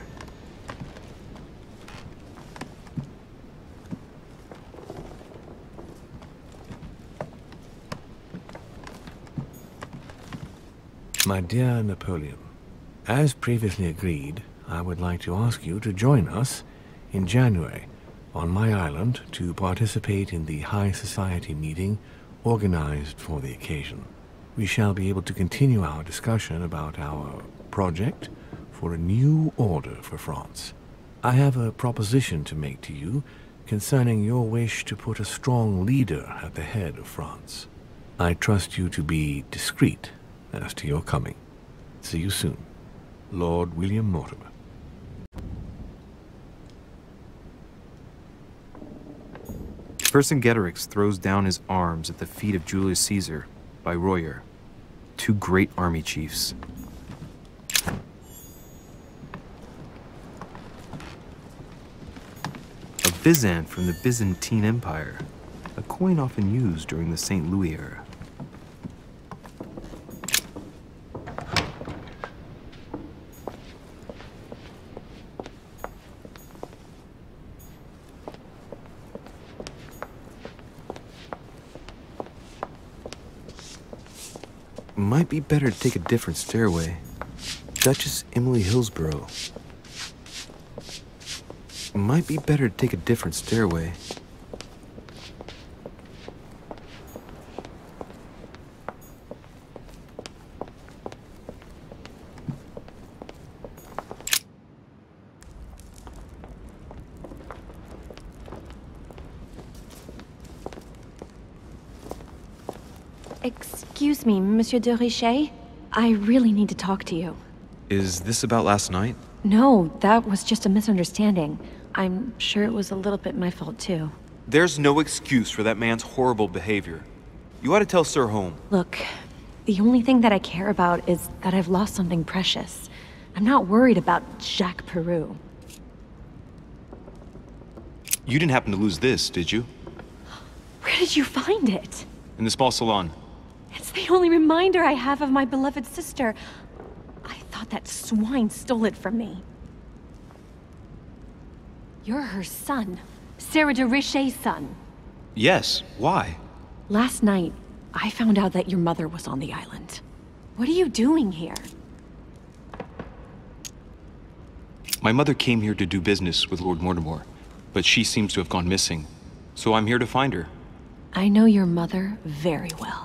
My dear Napoleon, as previously agreed, I would like to ask you to join us in January on my island to participate in the High Society meeting organized for the occasion. We shall be able to continue our discussion about our project for a new order for France. I have a proposition to make to you concerning your wish to put a strong leader at the head of France. I trust you to be discreet as to your coming. See you soon, Lord William Mortimer. Vercingetorix throws down his arms at the feet of Julius Caesar by Royer, two great army chiefs. A Byzant from the Byzantine Empire, a coin often used during the St. Louis era. Might be better to take a different stairway. Duchess Emily Hillsborough. Might be better to take a different stairway. Excuse me, Monsieur de Richet? I really need to talk to you. Is this about last night? No, that was just a misunderstanding. I'm sure it was a little bit my fault, too. There's no excuse for that man's horrible behavior. You ought to tell Sir Home. Look, the only thing that I care about is that I've lost something precious. I'm not worried about Jacques Peru. You didn't happen to lose this, did you? Where did you find it? In the small salon. It's the only reminder I have of my beloved sister. I thought that swine stole it from me. You're her son. Sarah de Richet's son. Yes, why? Last night, I found out that your mother was on the island. What are you doing here? My mother came here to do business with Lord Mortimer, but she seems to have gone missing. So I'm here to find her. I know your mother very well.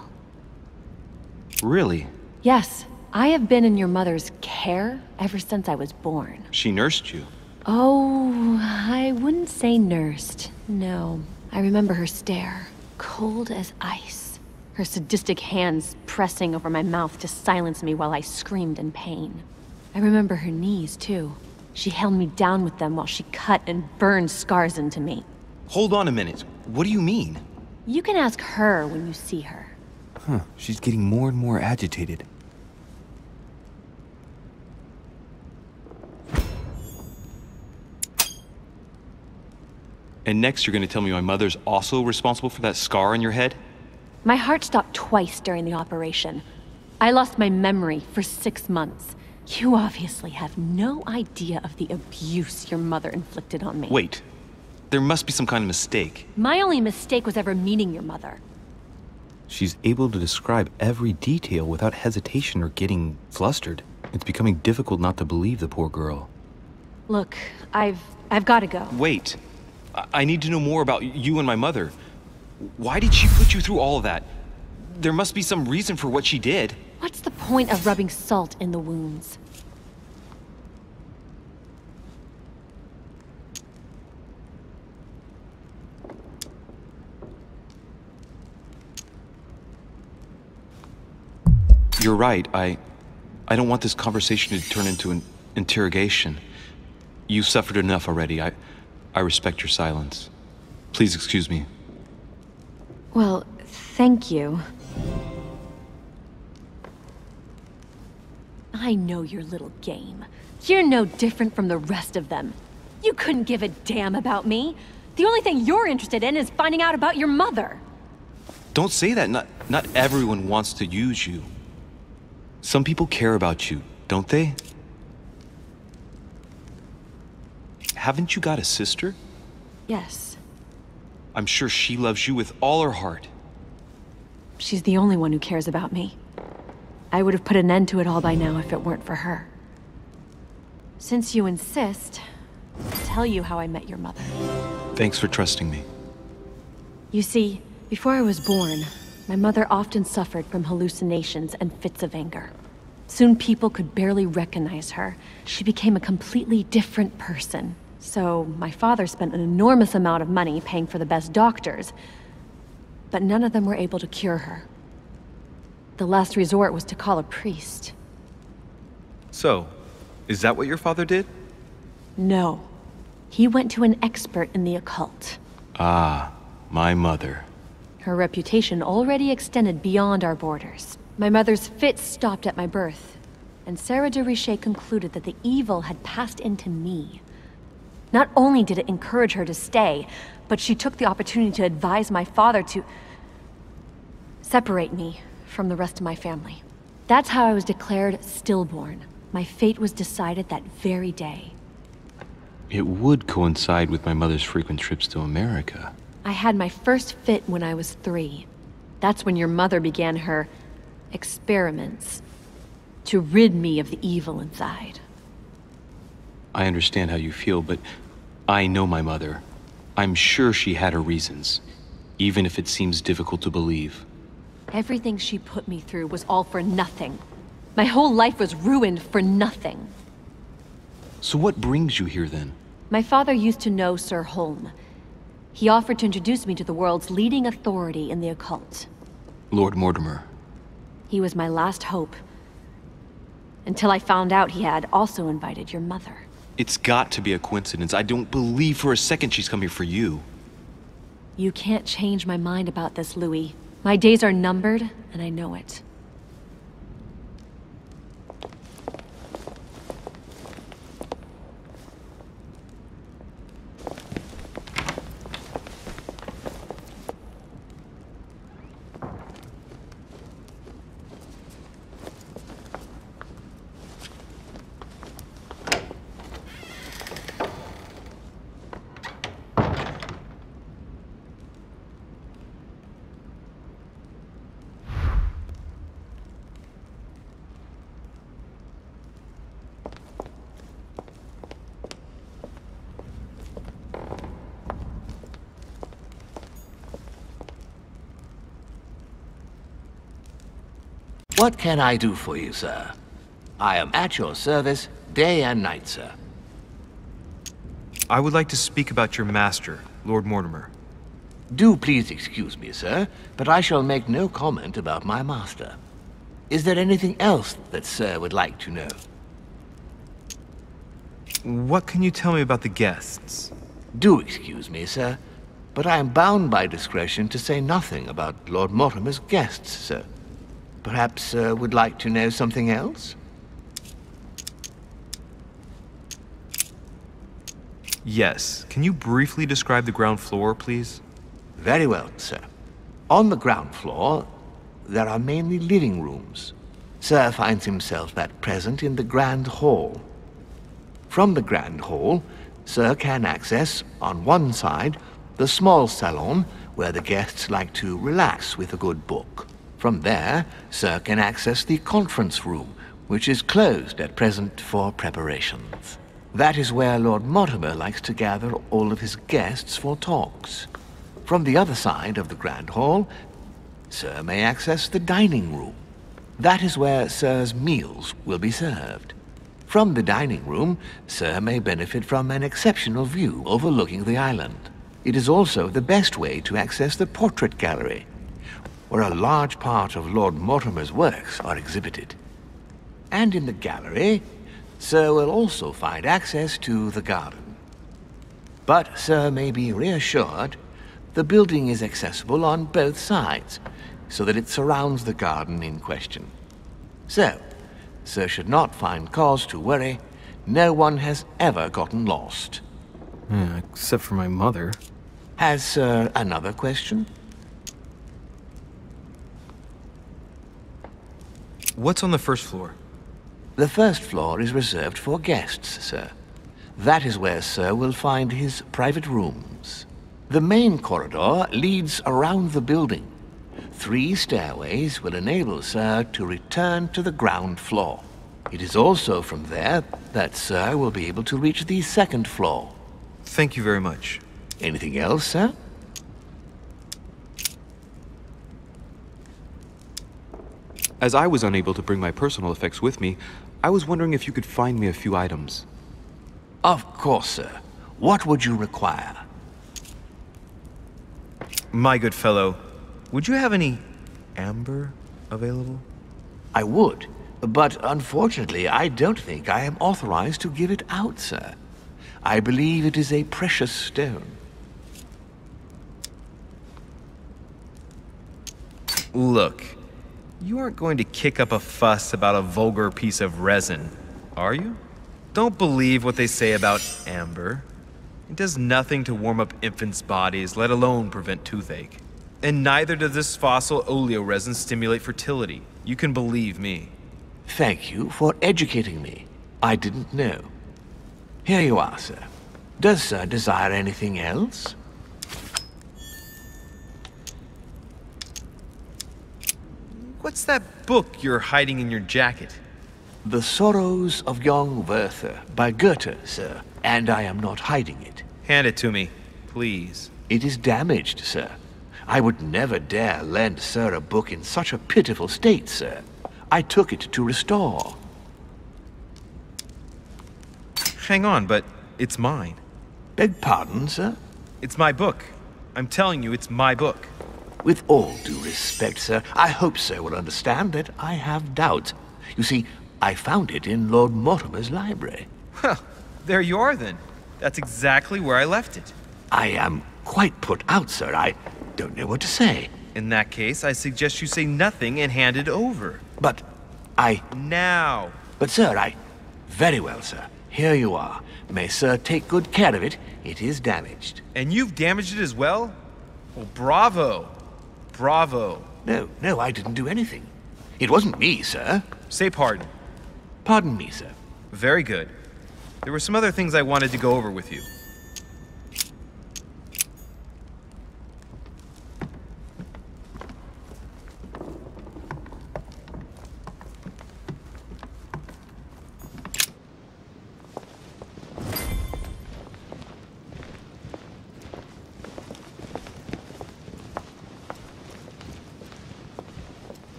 Really? Yes, I have been in your mother's care ever since I was born. She nursed you? Oh, I wouldn't say nursed. No, I remember her stare, cold as ice. Her sadistic hands pressing over my mouth to silence me while I screamed in pain. I remember her knees, too. She held me down with them while she cut and burned scars into me. Hold on a minute. What do you mean? You can ask her when you see her. Huh, she's getting more and more agitated. And next you're gonna tell me my mother's also responsible for that scar on your head? My heart stopped twice during the operation. I lost my memory for 6 months. You obviously have no idea of the abuse your mother inflicted on me. Wait. There must be some kind of mistake. My only mistake was ever meeting your mother. She's able to describe every detail without hesitation or getting flustered. It's becoming difficult not to believe the poor girl. Look, I've got to go. Wait. I need to know more about you and my mother. Why did she put you through all of that? There must be some reason for what she did. What's the point of rubbing salt in the wounds? You're right. I don't want this conversation to turn into an interrogation. You've suffered enough already. I respect your silence. Please excuse me. Well, thank you. I know your little game. You're no different from the rest of them. You couldn't give a damn about me. The only thing you're interested in is finding out about your mother. Don't say that. Not everyone wants to use you. Some people care about you, don't they? Haven't you got a sister? Yes. I'm sure she loves you with all her heart. She's the only one who cares about me. I would have put an end to it all by now if it weren't for her. Since you insist, I'll tell you how I met your mother. Thanks for trusting me. You see, before I was born, my mother often suffered from hallucinations and fits of anger. Soon people could barely recognize her. She became a completely different person. So my father spent an enormous amount of money paying for the best doctors, but none of them were able to cure her. The last resort was to call a priest. So, is that what your father did? No. He went to an expert in the occult. Ah, my mother. Her reputation already extended beyond our borders. My mother's fits stopped at my birth, and Sarah de Richet concluded that the evil had passed into me. Not only did it encourage her to stay, but she took the opportunity to advise my father to separate me from the rest of my family. That's how I was declared stillborn. My fate was decided that very day. It would coincide with my mother's frequent trips to America. I had my first fit when I was 3. That's when your mother began her experiments to rid me of the evil inside. I understand how you feel, but I know my mother. I'm sure she had her reasons, even if it seems difficult to believe. Everything she put me through was all for nothing. My whole life was ruined for nothing. So what brings you here then? My father used to know Sir Holm. He offered to introduce me to the world's leading authority in the occult. Lord Mortimer. He was my last hope. Until I found out he had also invited your mother. It's got to be a coincidence. I don't believe for a second she's coming for you. You can't change my mind about this, Louis. My days are numbered, and I know it. What can I do for you, sir? I am at your service, day and night, sir. I would like to speak about your master, Lord Mortimer. Do please excuse me, sir, but I shall make no comment about my master. Is there anything else that sir would like to know? What can you tell me about the guests? Do excuse me, sir, but I am bound by discretion to say nothing about Lord Mortimer's guests, sir. Perhaps sir would like to know something else? Yes. Can you briefly describe the ground floor, please? Very well, sir. On the ground floor, there are mainly living rooms. Sir finds himself at present in the Grand Hall. From the Grand Hall, sir can access, on one side, the small salon where the guests like to relax with a good book. From there, sir can access the conference room, which is closed at present for preparations. That is where Lord Mortimer likes to gather all of his guests for talks. From the other side of the Grand Hall, sir may access the dining room. That is where sir's meals will be served. From the dining room, sir may benefit from an exceptional view overlooking the island. It is also the best way to access the portrait gallery, where a large part of Lord Mortimer's works are exhibited. And in the gallery, sir will also find access to the garden. But sir may be reassured, the building is accessible on both sides, so that it surrounds the garden in question. So, sir should not find cause to worry. No one has ever gotten lost. Except for my mother. Has sir another question? What's on the first floor? The first floor is reserved for guests, sir. That is where sir will find his private rooms. The main corridor leads around the building. 3 stairways will enable sir to return to the ground floor. It is also from there that sir will be able to reach the second floor. Thank you very much. Anything else, sir? As I was unable to bring my personal effects with me, I was wondering if you could find me a few items. Of course, sir. What would you require? My good fellow, would you have any amber available? I would, but unfortunately, I don't think I am authorized to give it out, sir. I believe it is a precious stone. Look, you aren't going to kick up a fuss about a vulgar piece of resin, are you? Don't believe what they say about amber. It does nothing to warm up infants' bodies, let alone prevent toothache. And neither does this fossil oleoresin stimulate fertility. You can believe me. Thank you for educating me. I didn't know. Here you are, sir. Does sir desire anything else? What's that book you're hiding in your jacket? The Sorrows of Young Werther by Goethe, sir. And I am not hiding it. Hand it to me, please. It is damaged, sir. I would never dare lend sir a book in such a pitiful state, sir. I took it to restore. Hang on, but it's mine. Beg pardon, sir? It's my book. I'm telling you, it's my book. With all due respect, sir, I hope sir will understand that I have doubts. You see, I found it in Lord Mortimer's library. Huh, there you are then. That's exactly where I left it. I am quite put out, sir. I don't know what to say. In that case, I suggest you say nothing and hand it over. But Now! But sir, Very well, sir. Here you are. May sir take good care of it. It is damaged. And you've damaged it as well? Well, bravo. Bravo. No, I didn't do anything. It wasn't me, sir. Say pardon. Pardon me, sir. Very good. There were some other things I wanted to go over with you.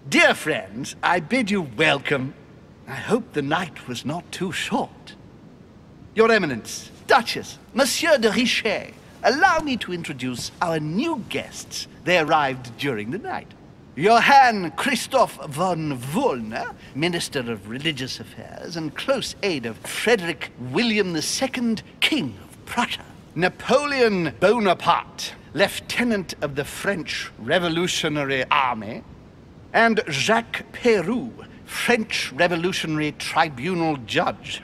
Dear friends, I bid you welcome. I hope the night was not too short. Your Eminence, Duchess, Monsieur de Richet, allow me to introduce our new guests. They arrived during the night. Johann Christoph von Wollner, Minister of Religious Affairs and close aide of Frederick William II, King of Prussia. Napoleon Bonaparte, Lieutenant of the French Revolutionary Army. And Jacques Peroux, French Revolutionary Tribunal Judge.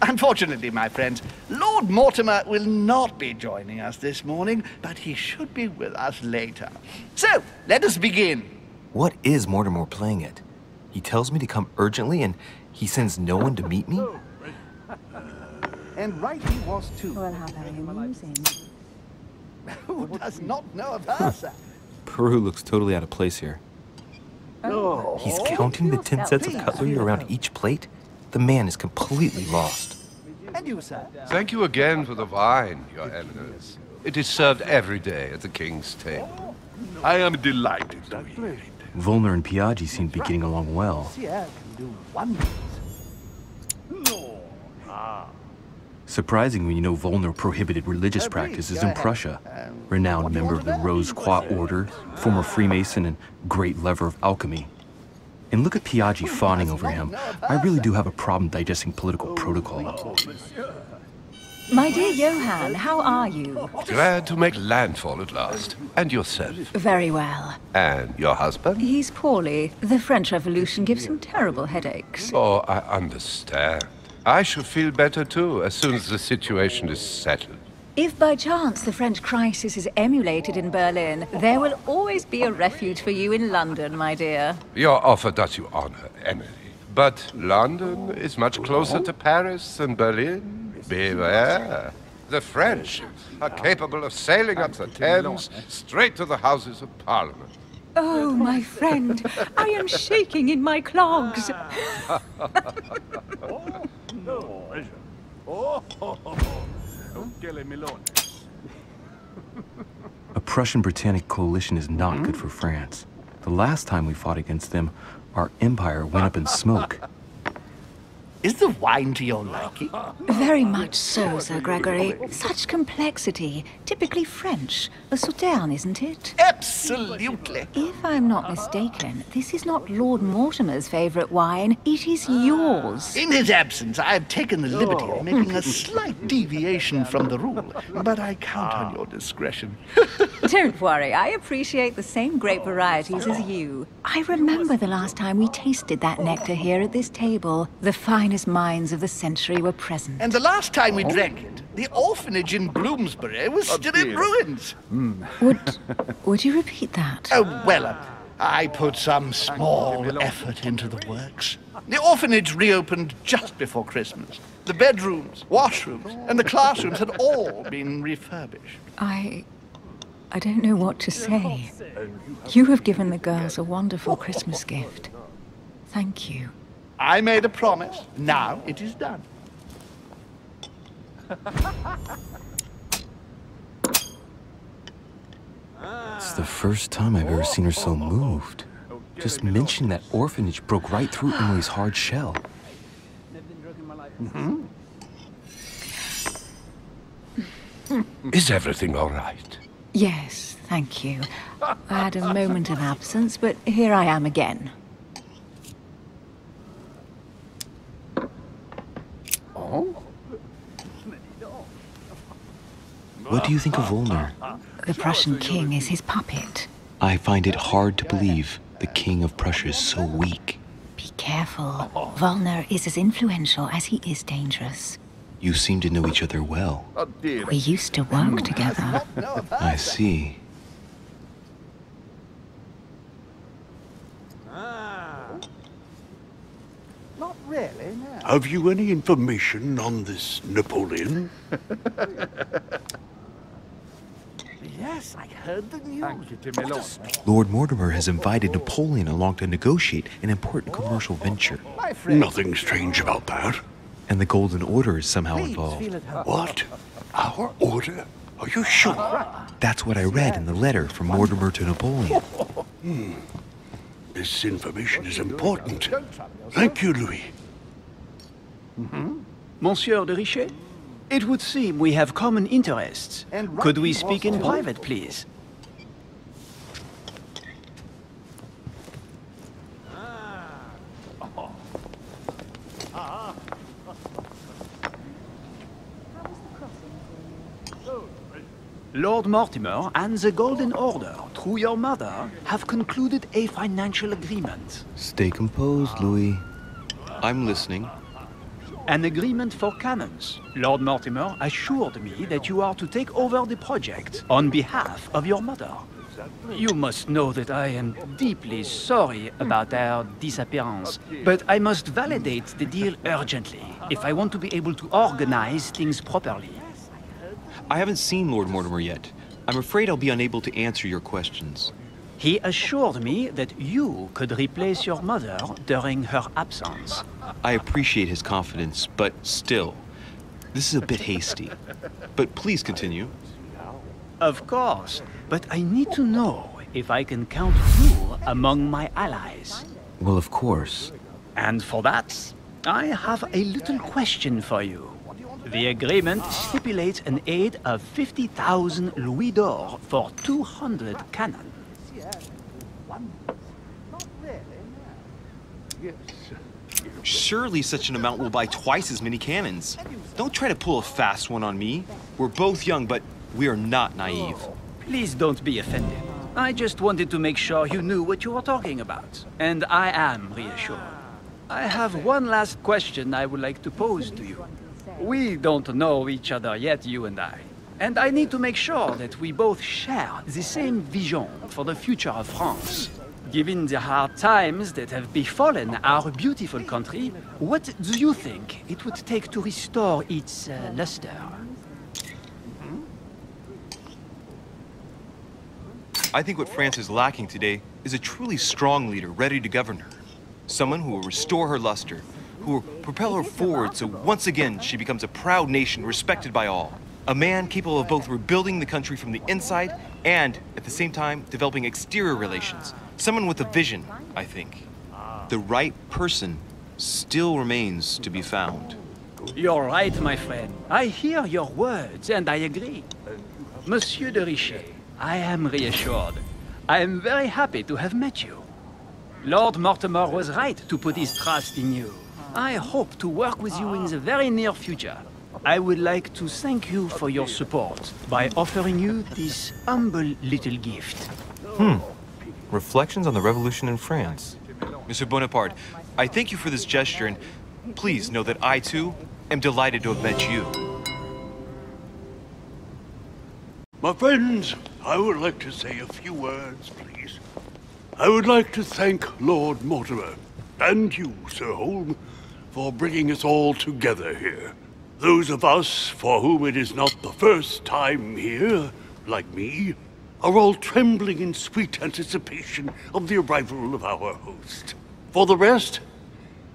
Unfortunately, my friends, Lord Mortimer will not be joining us this morning, but he should be with us later. So, let us begin. What is Mortimer playing at? He tells me to come urgently, and he sends no one to meet me? And right he was too. Well, how very amusing. Who does not know of her, sir? Peru looks totally out of place here. He's counting the 10 sets of cutlery around each plate? The man is completely lost. And you, sir? Thank you again for the wine, Your Eminence. It is served every day at the King's table. I am delighted to hear it. Volner and Piaggi seem to be getting along well. Surprising when you know Volner prohibited religious practices in Prussia. Renowned member of the Rose Croix Order, former Freemason, and great lover of alchemy. And look at Piaggi fawning over him. I really do have a problem digesting political protocol. My dear Johann, how are you? Glad to make landfall at last. And yourself? Very well. And your husband? He's poorly. The French Revolution gives him terrible headaches. Oh, I understand. I shall feel better too, as soon as the situation is settled. If by chance the French crisis is emulated in Berlin, there will always be a refuge for you in London, my dear. Your offer does you honor, Emily. But London is much closer to Paris than Berlin. Beware. The French are capable of sailing up the Thames straight to the Houses of Parliament. Oh, my friend, I am shaking in my clogs. Oh, che le melone. Prussian Britannic coalition is not good for France. The last time we fought against them, our empire went up in smoke. Is the wine to your liking? Very much so, Sir Gregory. Such complexity. Typically French. A Sauterne, isn't it? Absolutely. If I'm not mistaken, this is not Lord Mortimer's favorite wine. It is yours. In his absence, I have taken the liberty of making a slight deviation from the rule, but I count on your discretion. Don't worry, I appreciate the same grape varieties as you. I remember the last time we tasted that nectar here at this table. The finest minds of the century were present. And the last time we drank it, the orphanage in Bloomsbury was still in ruins. Would you repeat that? Oh, well, I put some small effort into the works. The orphanage reopened just before Christmas. The bedrooms, washrooms, and the classrooms had all been refurbished. I don't know what to say. You have given the girls a wonderful Christmas gift. Thank you. I made a promise. Now it is done. It's the first time I've ever seen her so moved. Just mentioning that orphanage broke right through Emily's hard shell. Is everything all right? Yes, thank you. I had a moment of absence, but here I am again. What do you think of Volner? The Prussian king is his puppet. I find it hard to believe the king of Prussia is so weak. Be careful. Volner is as influential as he is dangerous. You seem to know each other well. We used to work together. I see. Not really, no. Have you any information on this Napoleon? Yes, I heard the news. Lord Mortimer has invited Napoleon along to negotiate an important commercial venture. Nothing strange about that. And the Golden Order is somehow involved. What? Our order? Are you sure? That's what I read in the letter from Mortimer to Napoleon. This information is important. Thank you, Louis. Monsieur de Richet? It would seem we have common interests. Could we speak in private, please? Lord Mortimer and the Golden Order, through your mother, have concluded a financial agreement. Stay composed, Louis. I'm listening. An agreement for cannons. Lord Mortimer assured me that you are to take over the project on behalf of your mother. You must know that I am deeply sorry about their disappearance, but I must validate the deal urgently if I want to be able to organize things properly. I haven't seen Lord Mortimer yet. I'm afraid I'll be unable to answer your questions. He assured me that you could replace your mother during her absence. I appreciate his confidence, but still, this is a bit hasty. But please continue. Of course, but I need to know if I can count you among my allies. Well, of course. And for that, I have a little question for you. The agreement stipulates an aid of 50,000 louis d'or for 200 cannon. Surely such an amount will buy twice as many cannons. Don't try to pull a fast one on me. We're both young, but we are not naive. Please don't be offended. I just wanted to make sure you knew what you were talking about. And I am reassured. I have one last question I would like to pose to you. We don't know each other yet, you and I. And I need to make sure that we both share the same vision for the future of France. Given the hard times that have befallen our beautiful country, what do you think it would take to restore its luster? I think what France is lacking today is a truly strong leader ready to govern her. Someone who will restore her luster, who will propel her forward so once again she becomes a proud nation respected by all. A man capable of both rebuilding the country from the inside and, at the same time, developing exterior relations. Someone with a vision, I think. The right person still remains to be found. You're right, my friend. I hear your words, and I agree. Monsieur de Richet, I am reassured. I am very happy to have met you. Lord Mortimer was right to put his trust in you. I hope to work with you in the very near future. I would like to thank you for your support by offering you this humble little gift. Reflections on the Revolution in France. Monsieur Bonaparte, I thank you for this gesture, and please know that I, too, am delighted to have met you. My friends, I would like to say a few words, please. I would like to thank Lord Mortimer, and you, Sir Holm, for bringing us all together here. Those of us for whom it is not the first time here, like me, are all trembling in sweet anticipation of the arrival of our host. For the rest,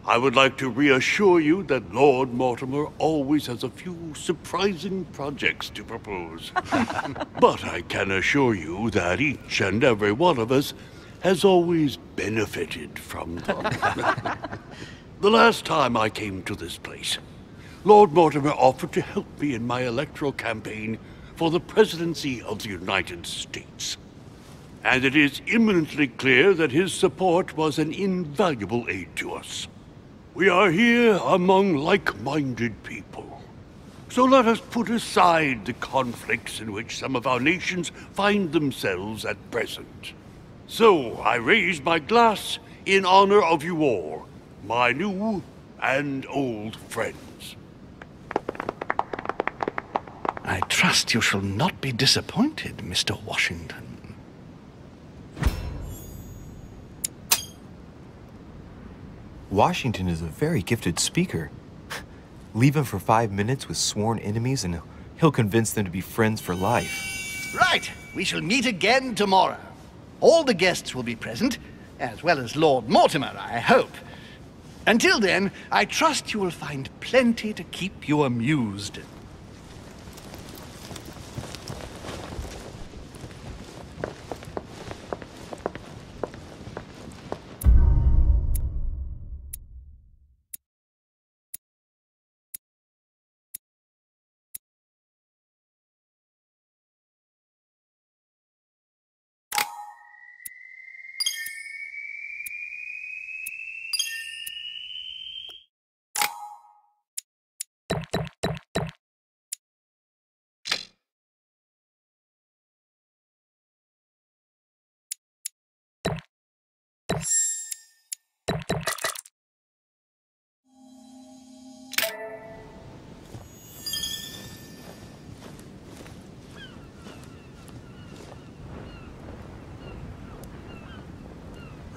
I would like to reassure you that Lord Mortimer always has a few surprising projects to propose. But I can assure you that each and every one of us has always benefited from them. The last time I came to this place, Lord Mortimer offered to help me in my electoral campaign for the presidency of the United States. And it is eminently clear that his support was an invaluable aid to us. We are here among like-minded people. So let us put aside the conflicts in which some of our nations find themselves at present. So I raise my glass in honor of you all, my new and old friends. I trust you shall not be disappointed, Mr. Washington. Washington is a very gifted speaker. Leave him for 5 minutes with sworn enemies and he'll convince them to be friends for life. Right, we shall meet again tomorrow. All the guests will be present, as well as Lord Mortimer, I hope. Until then, I trust you will find plenty to keep you amused.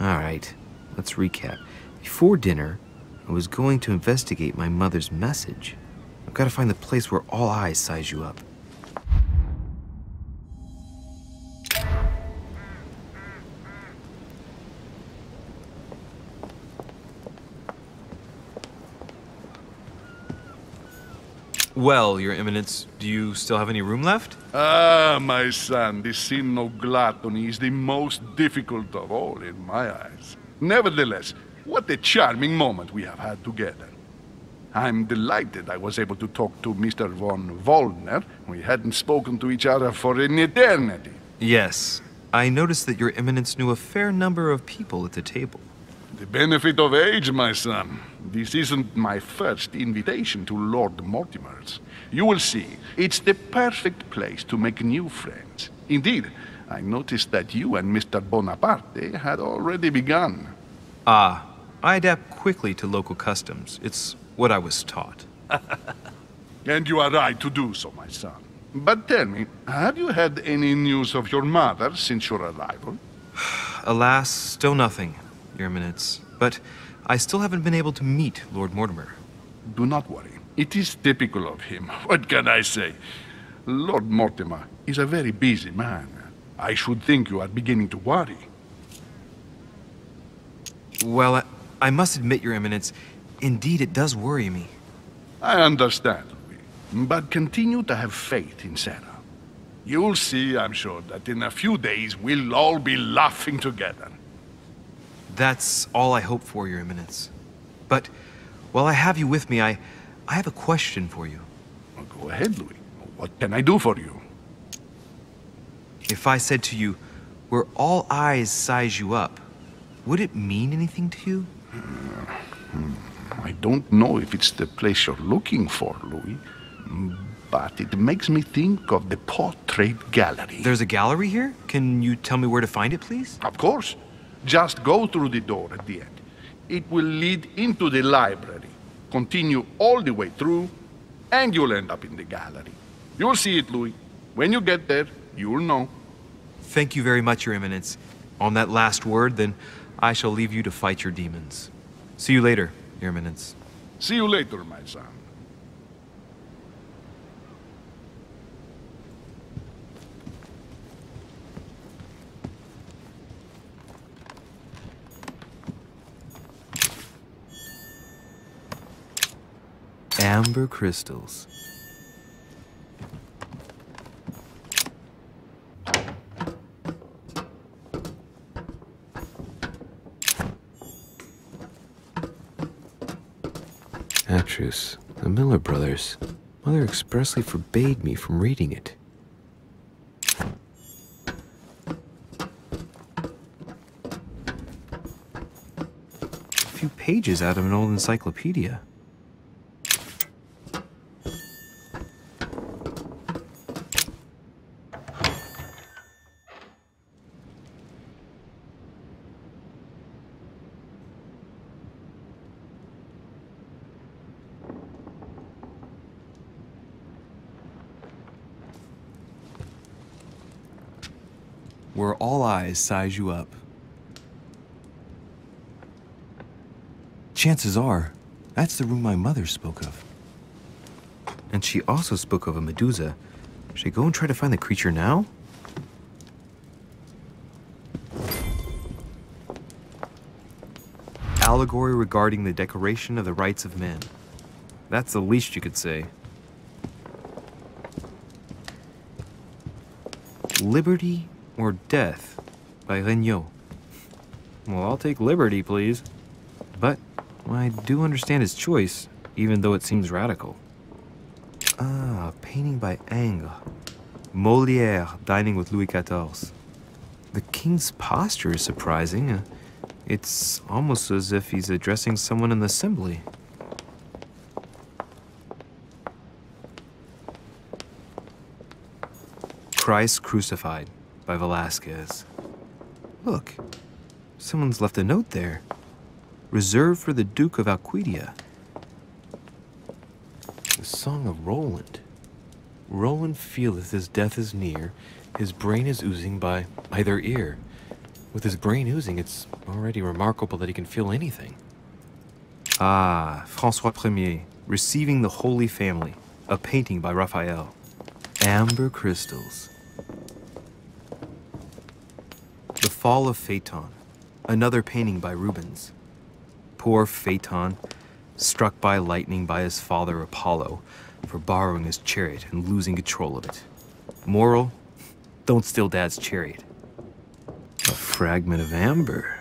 Alright, let's recap. Before dinner, I was going to investigate my mother's message. I've got to find the place where all eyes size you up. Well, Your Eminence, do you still have any room left? Ah, my son, this sin of gluttony is the most difficult of all in my eyes. Nevertheless, what a charming moment we have had together. I'm delighted I was able to talk to Mr. von Wollner. We hadn't spoken to each other for an eternity. Yes. I noticed that Your Eminence knew a fair number of people at the table. The benefit of age, my son. This isn't my first invitation to Lord Mortimer's. You will see, it's the perfect place to make new friends. Indeed, I noticed that you and Mr. Bonaparte had already begun. Ah, I adapt quickly to local customs. It's what I was taught. And you are right to do so, my son. But tell me, have you had any news of your mother since your arrival? Alas, still nothing, Your Eminence. But I still haven't been able to meet Lord Mortimer. Do not worry. It is typical of him. What can I say? Lord Mortimer is a very busy man. I should think you are beginning to worry. Well, I must admit, Your Eminence, indeed it does worry me. I understand. But continue to have faith in Sarah. You'll see, I'm sure, that in a few days we'll all be laughing together. That's all I hope for, Your Eminence. But while I have you with me, I have a question for you. Well, go ahead, Louis. What can I do for you? If I said to you, where all eyes size you up, would it mean anything to you? I don't know if it's the place you're looking for, Louis, but it makes me think of the portrait gallery. There's a gallery here? Can you tell me where to find it, please? Of course. Just go through the door at the end. It will lead into the library. Continue all the way through, and you'll end up in the gallery. You'll see it, Louis. When you get there, you'll know. Thank you very much, Your Eminence. On that last word, then, I shall leave you to fight your demons. See you later, Your Eminence. See you later, my son. Amber crystals. Atrus, the Miller brothers. Mother expressly forbade me from reading it. A few pages out of an old encyclopedia. Where all eyes size you up. Chances are, that's the room my mother spoke of. And she also spoke of a Medusa. Should I go and try to find the creature now? Allegory regarding the decoration of the rights of men. That's the least you could say. Liberty or Death by Regnault. Well, I'll take liberty, please. But I do understand his choice, even though it seems radical. Ah, a painting by Ingres. Molière dining with Louis XIV. The king's posture is surprising. It's almost as if he's addressing someone in the assembly. Christ Crucified by Velázquez. Look, someone's left a note there. Reserved for the Duke of Alcudia. The Song of Roland. Roland feeleth his death is near, his brain is oozing by either ear. With his brain oozing, it's already remarkable that he can feel anything. Ah, François Ier, Receiving the Holy Family, a painting by Raphael. Amber crystals. The Fall of Phaeton, another painting by Rubens. Poor Phaeton, struck by lightning by his father Apollo for borrowing his chariot and losing control of it. Moral, don't steal Dad's chariot. A fragment of amber.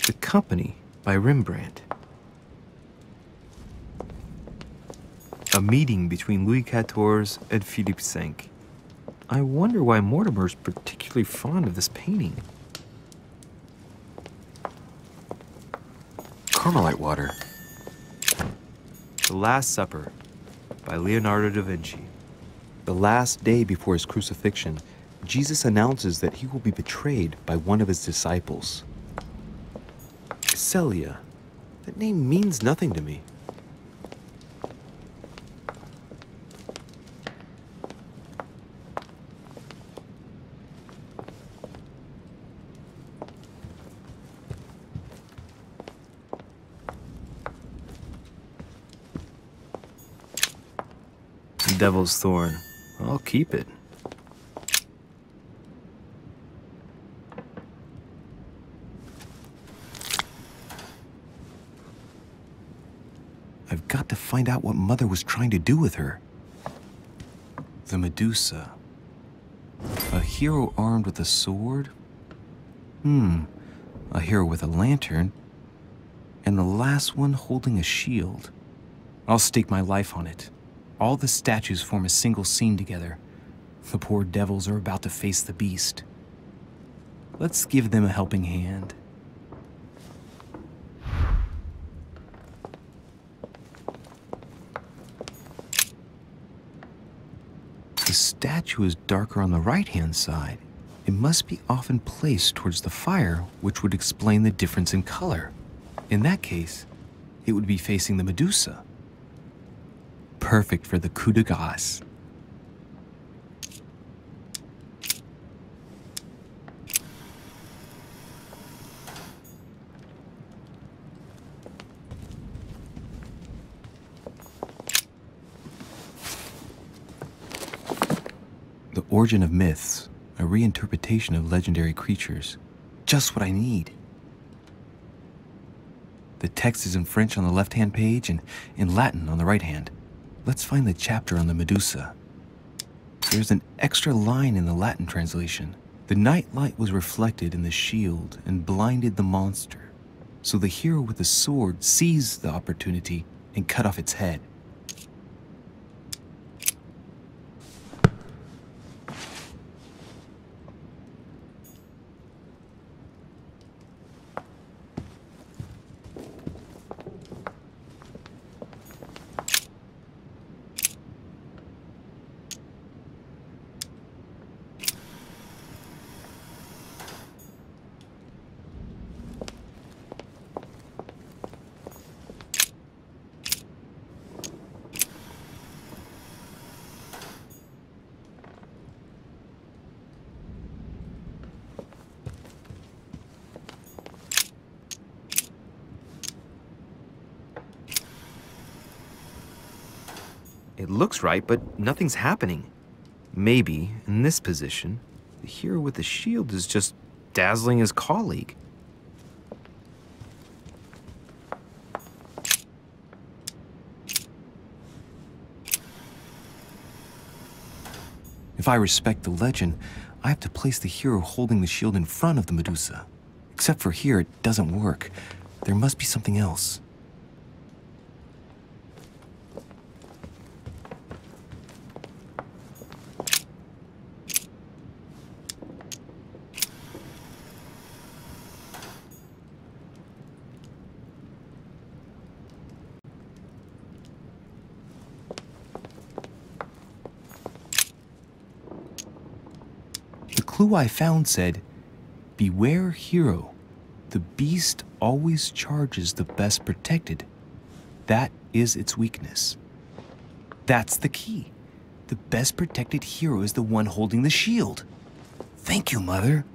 The Company by Rembrandt. A meeting between Louis XIV and Philippe V. I wonder why Mortimer's particularly fond of this painting. Carmelite water. The Last Supper by Leonardo da Vinci. The last day before his crucifixion, Jesus announces that he will be betrayed by one of his disciples. Celia. That name means nothing to me. Devil's Thorn. I'll keep it. I've got to find out what Mother was trying to do with her. The Medusa. A hero armed with a sword? A hero with a lantern? And the last one holding a shield. I'll stake my life on it. All the statues form a single scene together. The poor devils are about to face the beast. Let's give them a helping hand. The statue is darker on the right-hand side. It must be often placed towards the fire, which would explain the difference in color. In that case, it would be facing the Medusa. Perfect for the coup de grace. The Origin of Myths, a reinterpretation of legendary creatures. Just what I need. The text is in French on the left-hand page and in Latin on the right-hand. Let's find the chapter on the Medusa. There's an extra line in the Latin translation. The night light was reflected in the shield and blinded the monster. So the hero with the sword seized the opportunity and cut off its head. It looks right, but nothing's happening. Maybe, in this position, the hero with the shield is just dazzling his colleague. If I respect the legend, I have to place the hero holding the shield in front of the Medusa. Except for here, it doesn't work. There must be something else. The clue I found said, "Beware hero. The beast always charges the best protected. That is its weakness." That's the key. The best protected hero is the one holding the shield. Thank you, Mother.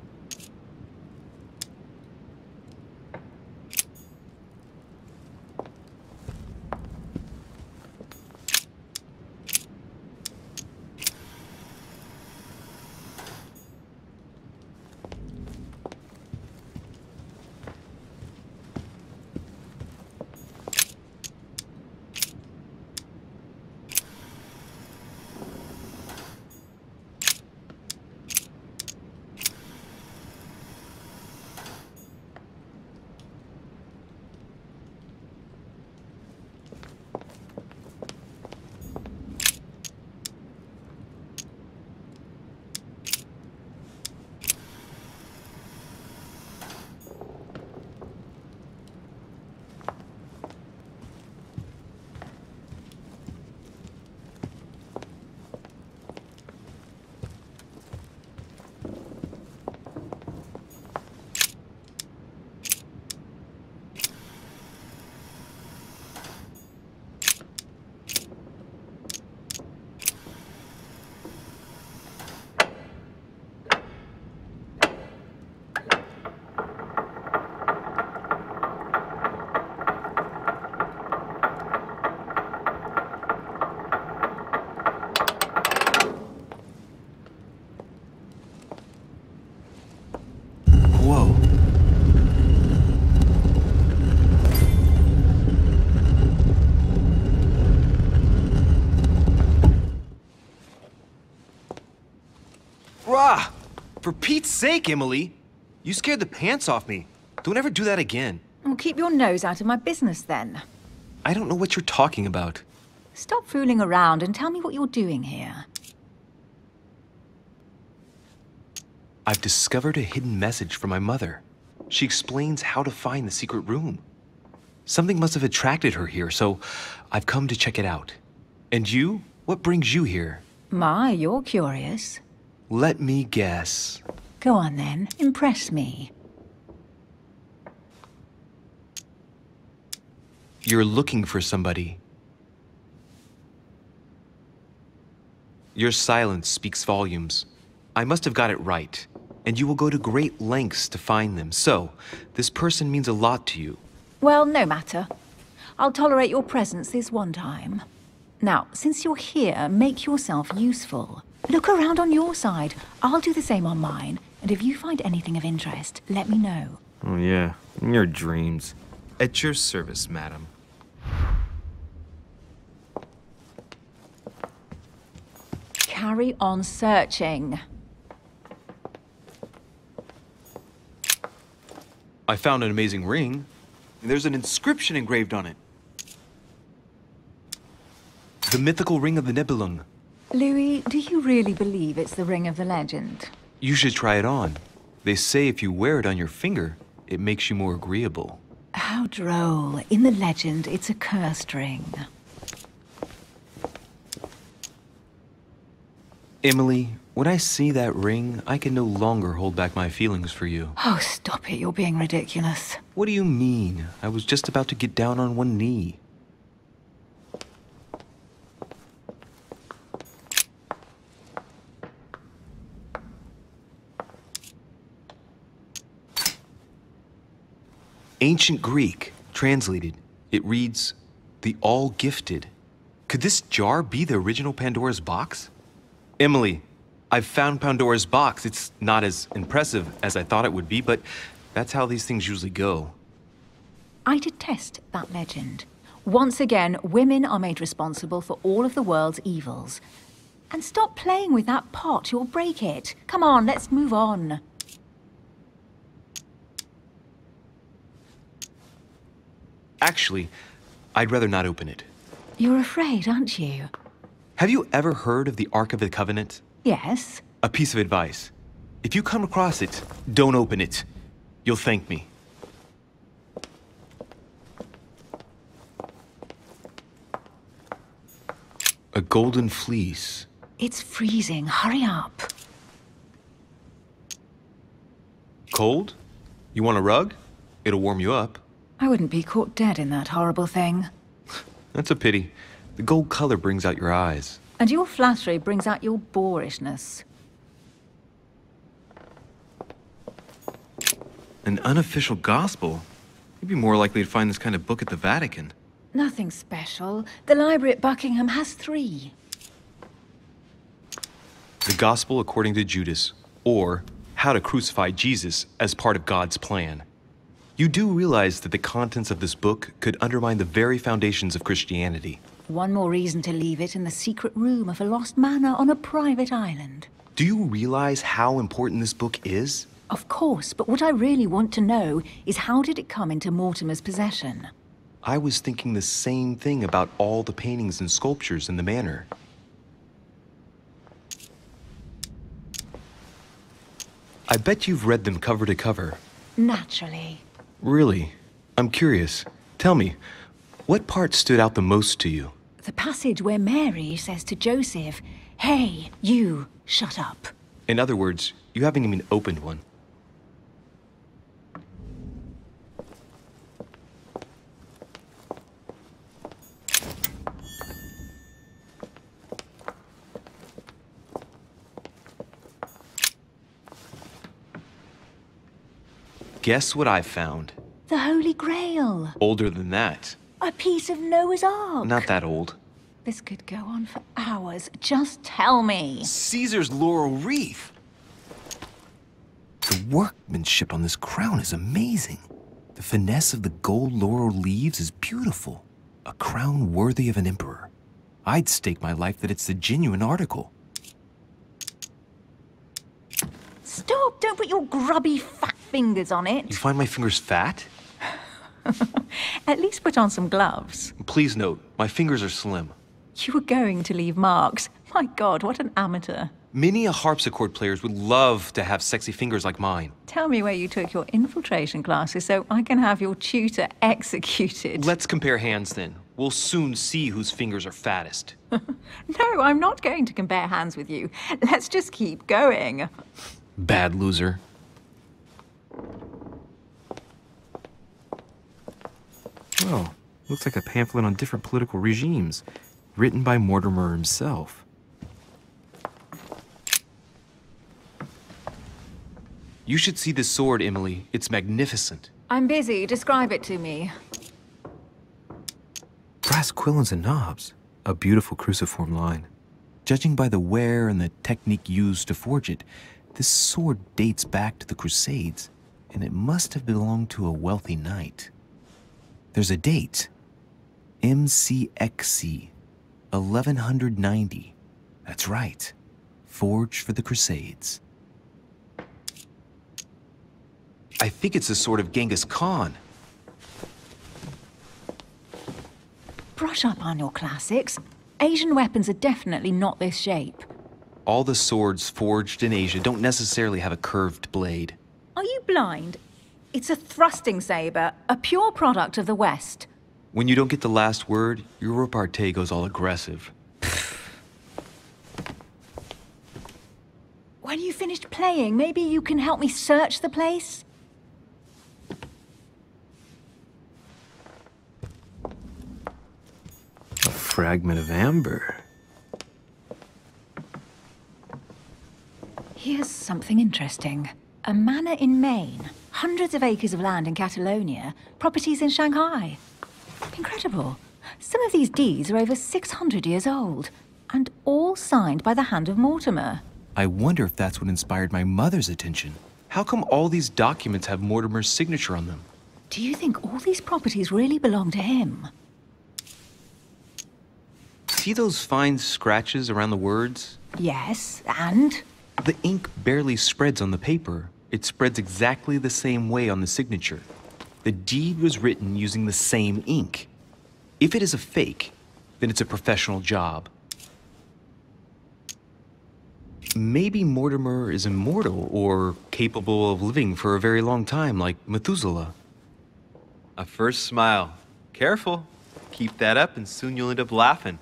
For Pete's sake, Emily! You scared the pants off me. Don't ever do that again. Well, keep your nose out of my business then. I don't know what you're talking about. Stop fooling around and tell me what you're doing here. I've discovered a hidden message from my mother. She explains how to find the secret room. Something must have attracted her here, so I've come to check it out. And you? What brings you here? My, you're curious. Let me guess. Go on then, impress me. You're looking for somebody. Your silence speaks volumes. I must have got it right, and you will go to great lengths to find them. So, this person means a lot to you. Well, no matter. I'll tolerate your presence this one time. Now, since you're here, make yourself useful. Look around on your side. I'll do the same on mine. And if you find anything of interest, let me know. Oh yeah, in your dreams. At your service, madam. Carry on searching. I found an amazing ring. There's an inscription engraved on it. The mythical ring of the Nibelung. Louis, do you really believe it's the ring of the legend? You should try it on. They say if you wear it on your finger, it makes you more agreeable. How droll. In the legend, it's a cursed ring. Emily, when I see that ring, I can no longer hold back my feelings for you. Oh, stop it. You're being ridiculous. What do you mean? I was just about to get down on one knee. Ancient Greek, translated. It reads, the all-gifted. Could this jar be the original Pandora's box? Emily, I've found Pandora's box. It's not as impressive as I thought it would be, but that's how these things usually go. I detest that legend. Once again, women are made responsible for all of the world's evils. And stop playing with that pot. You'll break it. Come on, let's move on. Actually, I'd rather not open it. You're afraid, aren't you? Have you ever heard of the Ark of the Covenant? Yes. A piece of advice. If you come across it, don't open it. You'll thank me. A golden fleece. It's freezing. Hurry up. Cold? You want a rug? It'll warm you up. I wouldn't be caught dead in that horrible thing. That's a pity. The gold color brings out your eyes. And your flattery brings out your boorishness. An unofficial gospel? You'd be more likely to find this kind of book at the Vatican. Nothing special. The library at Buckingham has 3. The Gospel according to Judas, or How to Crucify Jesus as part of God's plan. You do realize that the contents of this book could undermine the very foundations of Christianity. One more reason to leave it in the secret room of a lost manor on a private island. Do you realize how important this book is? Of course, but what I really want to know is how did it come into Mortimer's possession? I was thinking the same thing about all the paintings and sculptures in the manor. I bet you've read them cover to cover. Naturally. Really? I'm curious. Tell me, what part stood out the most to you? The passage where Mary says to Joseph, "Hey, you, shut up." In other words, you haven't even opened one. Guess what I found? The Holy Grail. Older than that. A piece of Noah's Ark. Not that old. This could go on for hours. Just tell me. Caesar's laurel wreath. The workmanship on this crown is amazing. The finesse of the gold laurel leaves is beautiful. A crown worthy of an emperor. I'd stake my life that it's the genuine article. Stop! Don't put your grubby fat fingers on it. You find my fingers fat? At least put on some gloves. Please note, my fingers are slim. You were going to leave marks. My God, what an amateur. Many a harpsichord players would love to have sexy fingers like mine. Tell me where you took your infiltration classes so I can have your tutor executed. Let's compare hands then. We'll soon see whose fingers are fattest. No, I'm not going to compare hands with you. Let's just keep going. Bad loser. Well, looks like a pamphlet on different political regimes, written by Mortimer himself. You should see this sword, Emily. It's magnificent. I'm busy. Describe it to me. Brass quillons and knobs. A beautiful cruciform line. Judging by the wear and the technique used to forge it, this sword dates back to the Crusades, and it must have belonged to a wealthy knight. There's a date. MCXC, 1190. That's right. Forged for the Crusades. I think it's the sword of Genghis Khan. Brush up on your classics. Asian weapons are definitely not this shape. All the swords forged in Asia don't necessarily have a curved blade. Are you blind? It's a thrusting saber, a pure product of the West. When you don't get the last word, your repartee goes all aggressive. When you finished playing, maybe you can help me search the place? A fragment of amber. Here's something interesting. A manor in Maine, hundreds of acres of land in Catalonia, properties in Shanghai. Incredible. Some of these deeds are over 600 years old, and all signed by the hand of Mortimer. I wonder if that's what inspired my mother's attention. How come all these documents have Mortimer's signature on them? Do you think all these properties really belong to him? See those fine scratches around the words? Yes, and? The ink barely spreads on the paper. It spreads exactly the same way on the signature. The deed was written using the same ink. If it is a fake, then it's a professional job. Maybe Mortimer is immortal or capable of living for a very long time, like Methuselah. A first smile. Careful. Keep that up and soon you'll end up laughing.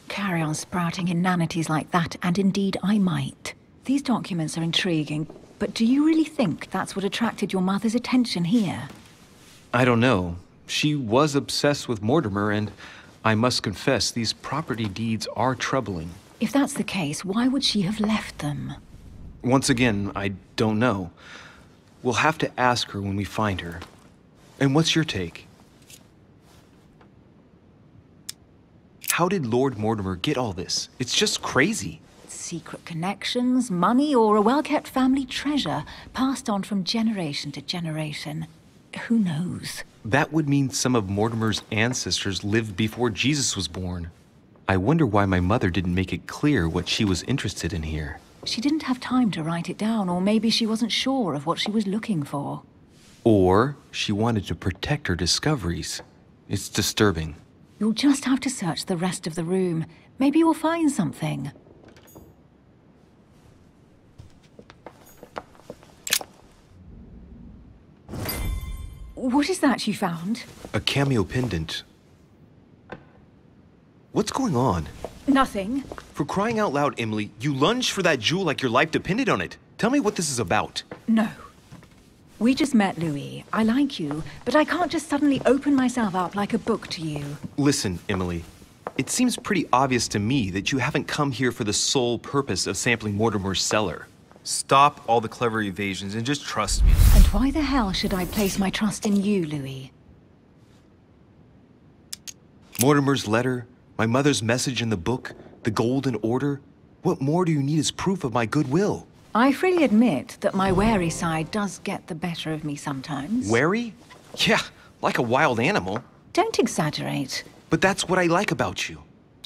Carry on sprouting inanities like that, and indeed I might. These documents are intriguing, but do you really think that's what attracted your mother's attention here? I don't know. She was obsessed with Mortimer, and I must confess, these property deeds are troubling. If that's the case, why would she have left them? Once again, I don't know. We'll have to ask her when we find her. And what's your take? How did Lord Mortimer get all this? It's just crazy. Secret connections, money, or a well-kept family treasure passed on from generation to generation. Who knows? That would mean some of Mortimer's ancestors lived before Jesus was born. I wonder why my mother didn't make it clear what she was interested in here. She didn't have time to write it down, or maybe she wasn't sure of what she was looking for. Or she wanted to protect her discoveries. It's disturbing. You'll just have to search the rest of the room. Maybe you'll find something. What is that you found? A cameo pendant. What's going on? Nothing. For crying out loud, Emily, you lunged for that jewel like your life depended on it. Tell me what this is about. No. We just met, Louis. I like you, but I can't just suddenly open myself up like a book to you. Listen, Emily. It seems pretty obvious to me that you haven't come here for the sole purpose of sampling Mortimer's cellar. Stop all the clever evasions and just trust me. And why the hell should I place my trust in you, Louis? Mortimer's letter, my mother's message in the book, the Golden Order. What more do you need as proof of my goodwill? I freely admit that my wary side does get the better of me sometimes. Wary? Yeah, like a wild animal. Don't exaggerate. But that's what I like about you.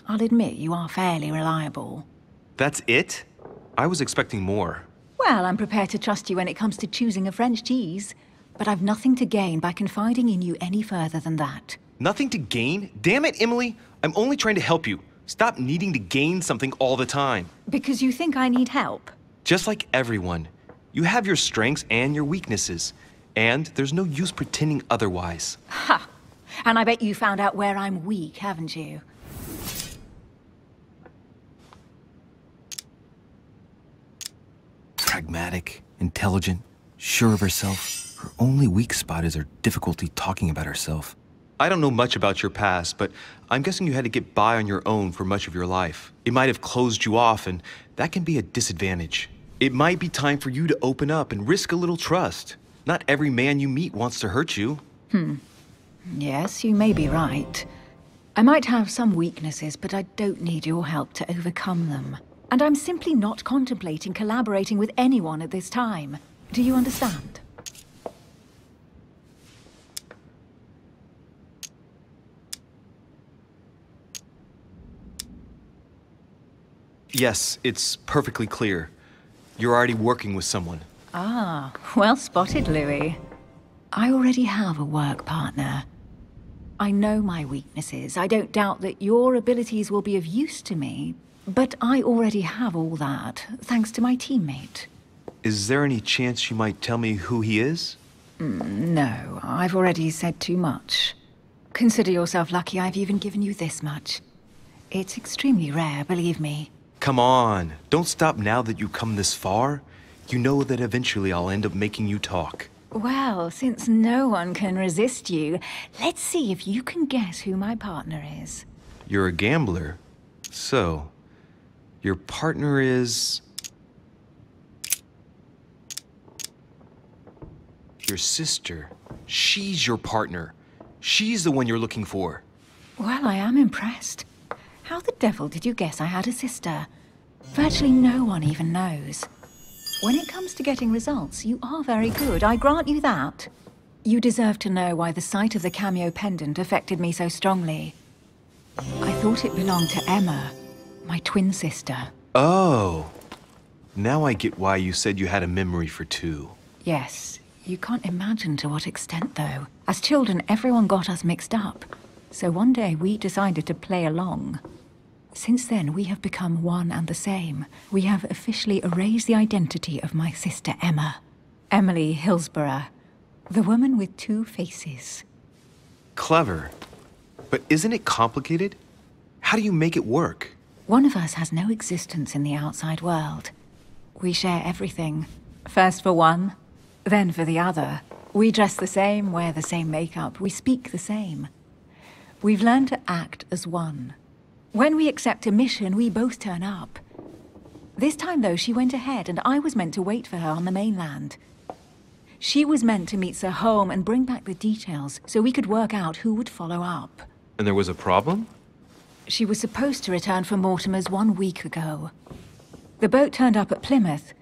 I'll admit you are fairly reliable. That's it? I was expecting more. Well, I'm prepared to trust you when it comes to choosing a French cheese. But I've nothing to gain by confiding in you any further than that. Nothing to gain? Damn it, Emily! I'm only trying to help you. Stop needing to gain something all the time. Because you think I need help? Just like everyone. You have your strengths and your weaknesses. And there's no use pretending otherwise. Ha! And I bet you found out where I'm weak, haven't you? Pragmatic, intelligent, sure of herself. Her only weak spot is her difficulty talking about herself. I don't know much about your past, but I'm guessing you had to get by on your own for much of your life. It might have closed you off, and that can be a disadvantage. It might be time for you to open up and risk a little trust. Not every man you meet wants to hurt you. Yes, you may be right. I might have some weaknesses, but I don't need your help to overcome them. And I'm simply not contemplating collaborating with anyone at this time. Do you understand? Yes, it's perfectly clear. You're already working with someone. Ah, well spotted, Louis. I already have a work partner. I know my weaknesses. I don't doubt that your abilities will be of use to me, but I already have all that, thanks to my teammate. Is there any chance you might tell me who he is? No, I've already said too much. Consider yourself lucky I've even given you this much. It's extremely rare, believe me. Come on, don't stop now that you've come this far. You know that eventually I'll end up making you talk. Well, since no one can resist you, let's see if you can guess who my partner is. You're a gambler. So, your partner is... your sister. She's your partner. She's the one you're looking for. Well, I am impressed. How the devil did you guess I had a sister? Virtually no one even knows. When it comes to getting results, you are very good, I grant you that. You deserve to know why the sight of the cameo pendant affected me so strongly. I thought it belonged to Emma, my twin sister. Oh. Now I get why you said you had a memory for two. Yes, you can't imagine to what extent, though. As children, everyone got us mixed up. So one day we decided to play along. Since then, we have become one and the same. We have officially erased the identity of my sister Emma. Emily Hillsborough, the woman with two faces. Clever. But isn't it complicated? How do you make it work? One of us has no existence in the outside world. We share everything. First for one, then for the other. We dress the same, wear the same makeup, we speak the same. We've learned to act as one. When we accept a mission, we both turn up. This time, though, she went ahead, and I was meant to wait for her on the mainland. She was meant to meet Sir Home and bring back the details, so we could work out who would follow up. And there was a problem? She was supposed to return from Mortimer's 1 week ago. The boat turned up at Plymouth,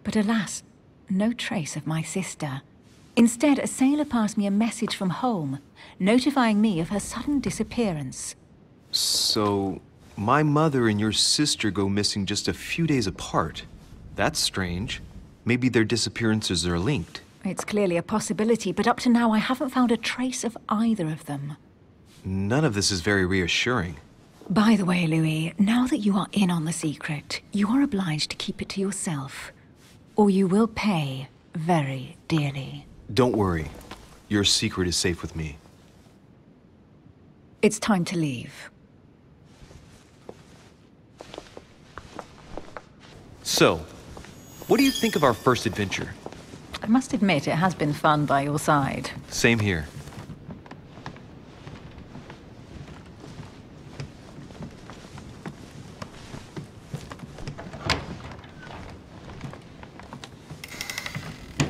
but alas, no trace of my sister. Instead, a sailor passed me a message from home, notifying me of her sudden disappearance. So, my mother and your sister go missing just a few days apart. That's strange. Maybe their disappearances are linked. It's clearly a possibility, but up to now I haven't found a trace of either of them. None of this is very reassuring. By the way, Louis, now that you are in on the secret, you are obliged to keep it to yourself, or you will pay very dearly. Don't worry. Your secret is safe with me. It's time to leave. So, what do you think of our first adventure? I must admit, it has been fun by your side. Same here.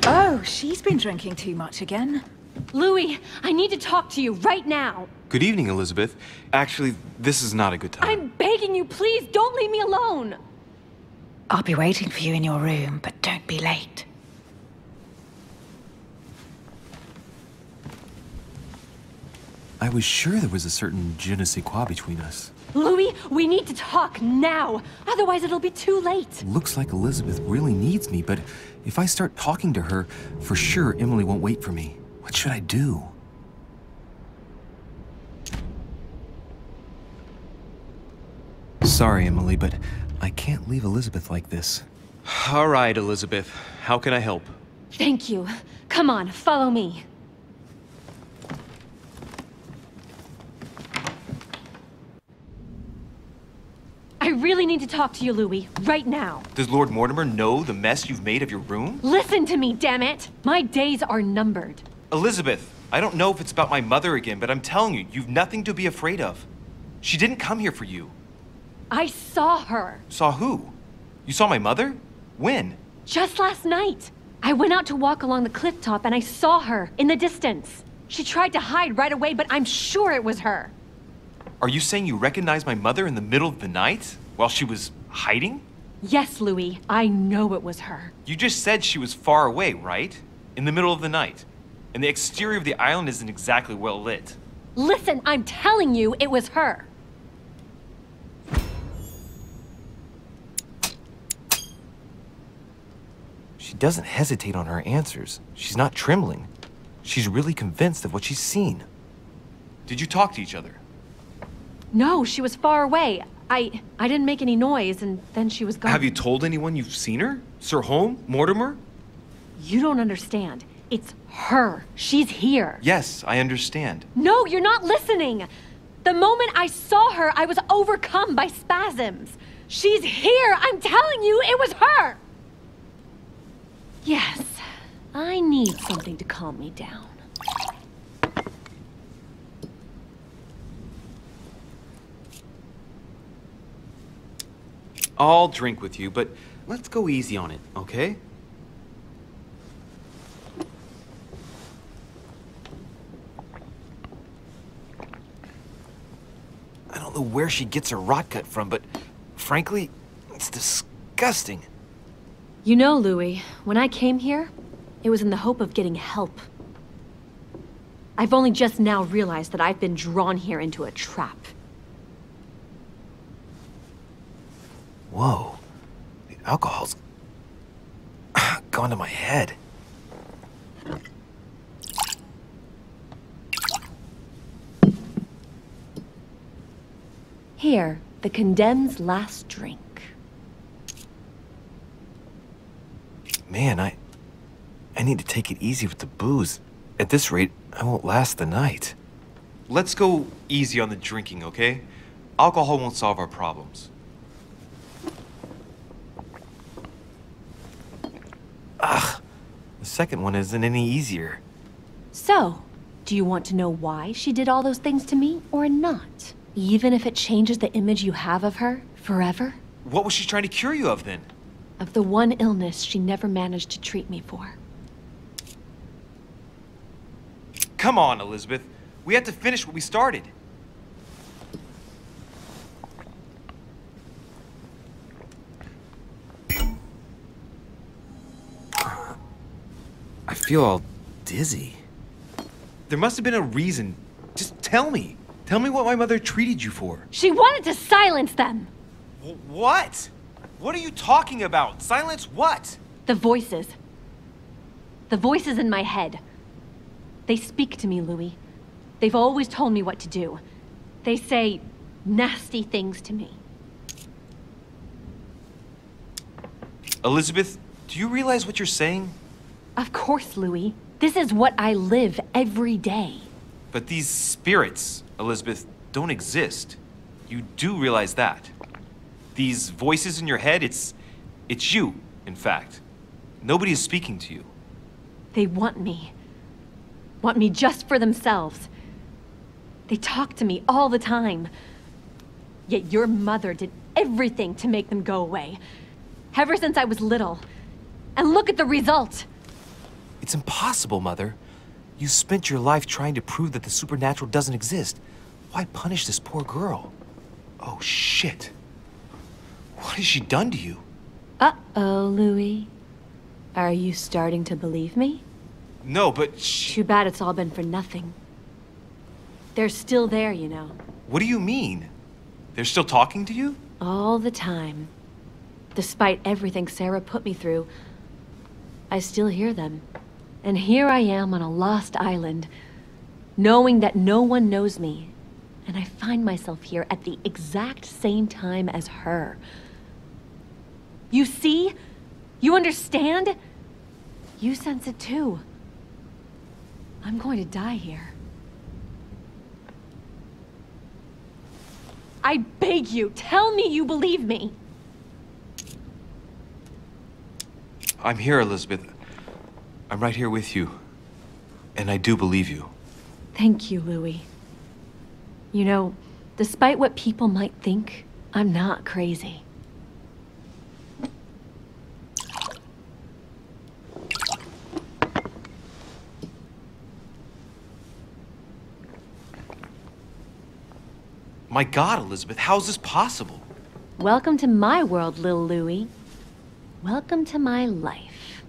Oh, she's been drinking too much again. Louis, I need to talk to you right now. Good evening, Elizabeth. Actually, this is not a good time. I'm begging you, please, don't leave me alone. I'll be waiting for you in your room, but don't be late. I was sure there was a certain je ne sais quoi between us. Louis, we need to talk now. Otherwise, it'll be too late. Looks like Elizabeth really needs me, but if I start talking to her, for sure Emily won't wait for me. What should I do? Sorry, Emily, but I can't leave Elizabeth like this. All right, Elizabeth. How can I help? Thank you. Come on, follow me. I really need to talk to you, Louis, right now. Does Lord Mortimer know the mess you've made of your room? Listen to me, damn it! My days are numbered. Elizabeth, I don't know if it's about my mother again, but I'm telling you, you've nothing to be afraid of. She didn't come here for you. I saw her. Saw who? You saw my mother? When? Just last night. I went out to walk along the cliff top and I saw her in the distance. She tried to hide right away, but I'm sure it was her. Are you saying you recognized my mother in the middle of the night while she was hiding? Yes, Louis. I know it was her. You just said she was far away, right? In the middle of the night. And the exterior of the island isn't exactly well lit. Listen, I'm telling you it was her. She doesn't hesitate on her answers. She's not trembling. She's really convinced of what she's seen. Did you talk to each other? No, she was far away. I didn't make any noise, and then she was gone. Have you told anyone you've seen her? Sir Holm? Mortimer? You don't understand. It's her. She's here. Yes, I understand. No, you're not listening. The moment I saw her, I was overcome by spasms. She's here. I'm telling you, it was her. Yes, I need something to calm me down. I'll drink with you, but let's go easy on it, okay? I don't know where she gets her rot gut from, but frankly, it's disgusting. You know, Louis, when I came here, it was in the hope of getting help. I've only just now realized that I've been drawn here into a trap. Whoa, the alcohol's gone to my head. Here, the condemned's last drink. Man, I need to take it easy with the booze. At this rate, I won't last the night. Let's go easy on the drinking, okay? Alcohol won't solve our problems. Ugh, the second one isn't any easier. So, do you want to know why she did all those things to me, or not? Even if it changes the image you have of her forever? What was she trying to cure you of then? Of the one illness she never managed to treat me for. Come on, Elizabeth. We have to finish what we started. I feel all dizzy. There must have been a reason. Just tell me. Tell me what my mother treated you for. She wanted to silence them! What? What are you talking about? Silence what? The voices. The voices in my head. They speak to me, Louis. They've always told me what to do. They say nasty things to me. Elizabeth, do you realize what you're saying? Of course, Louis. This is what I live every day. But these spirits, Elizabeth, don't exist. You do realize that. These voices in your head, it's you, in fact. Nobody is speaking to you. They want me. Want me just for themselves. They talk to me all the time. Yet your mother did everything to make them go away. Ever since I was little. And look at the result. It's impossible, Mother. You spent your life trying to prove that the supernatural doesn't exist. Why punish this poor girl? Oh, shit. What has she done to you? Uh-oh, Louis. Are you starting to believe me? No, but Too bad it's all been for nothing. They're still there, you know. What do you mean? They're still talking to you? All the time. Despite everything Sarah put me through, I still hear them. And here I am on a lost island, knowing that no one knows me. And I find myself here at the exact same time as her. You see? You understand? You sense it too. I'm going to die here. I beg you, tell me you believe me. I'm here, Elizabeth. I'm right here with you. And I do believe you. Thank you, Louis. You know, despite what people might think, I'm not crazy. My God, Elizabeth, how is this possible? Welcome to my world, Lil Louis. Welcome to my life.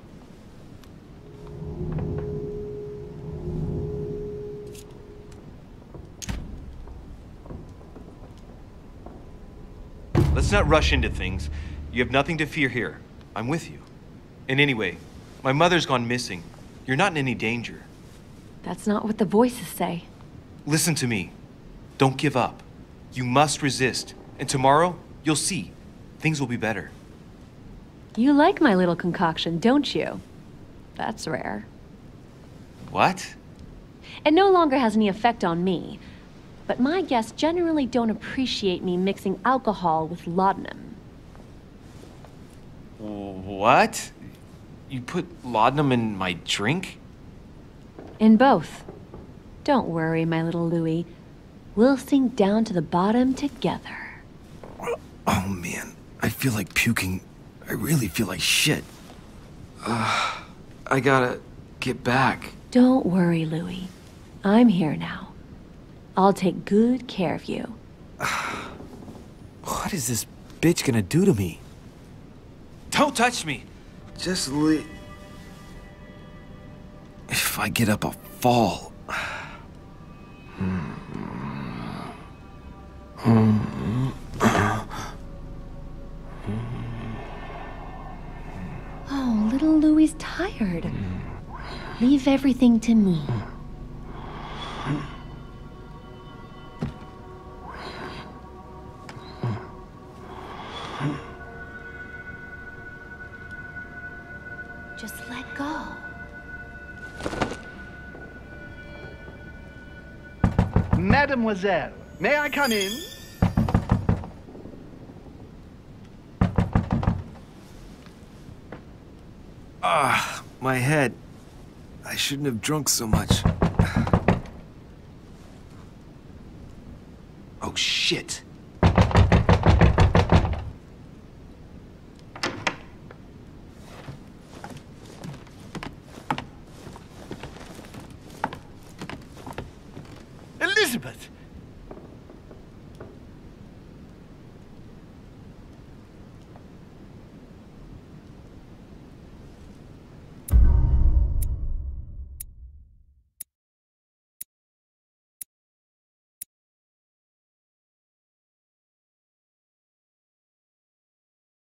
Let's not rush into things. You have nothing to fear here. I'm with you. And anyway, my mother's gone missing. You're not in any danger. That's not what the voices say. Listen to me. Don't give up. You must resist. And tomorrow, you'll see. Things will be better. You like my little concoction, don't you? That's rare. What? It no longer has any effect on me. But my guests generally don't appreciate me mixing alcohol with laudanum. What? You put laudanum in my drink? In both. Don't worry, my little Louis. We'll sink down to the bottom together. Oh man, I feel like puking. I really feel like shit. I gotta get back. Don't worry, Louis. I'm here now. I'll take good care of you. What is this bitch gonna do to me? Don't touch me! Just leave. If I get up, I'll fall. Oh, little Louie's tired. Leave everything to me. Just let go. Mademoiselle, may I come in? My head. I shouldn't have drunk so much. Oh, shit.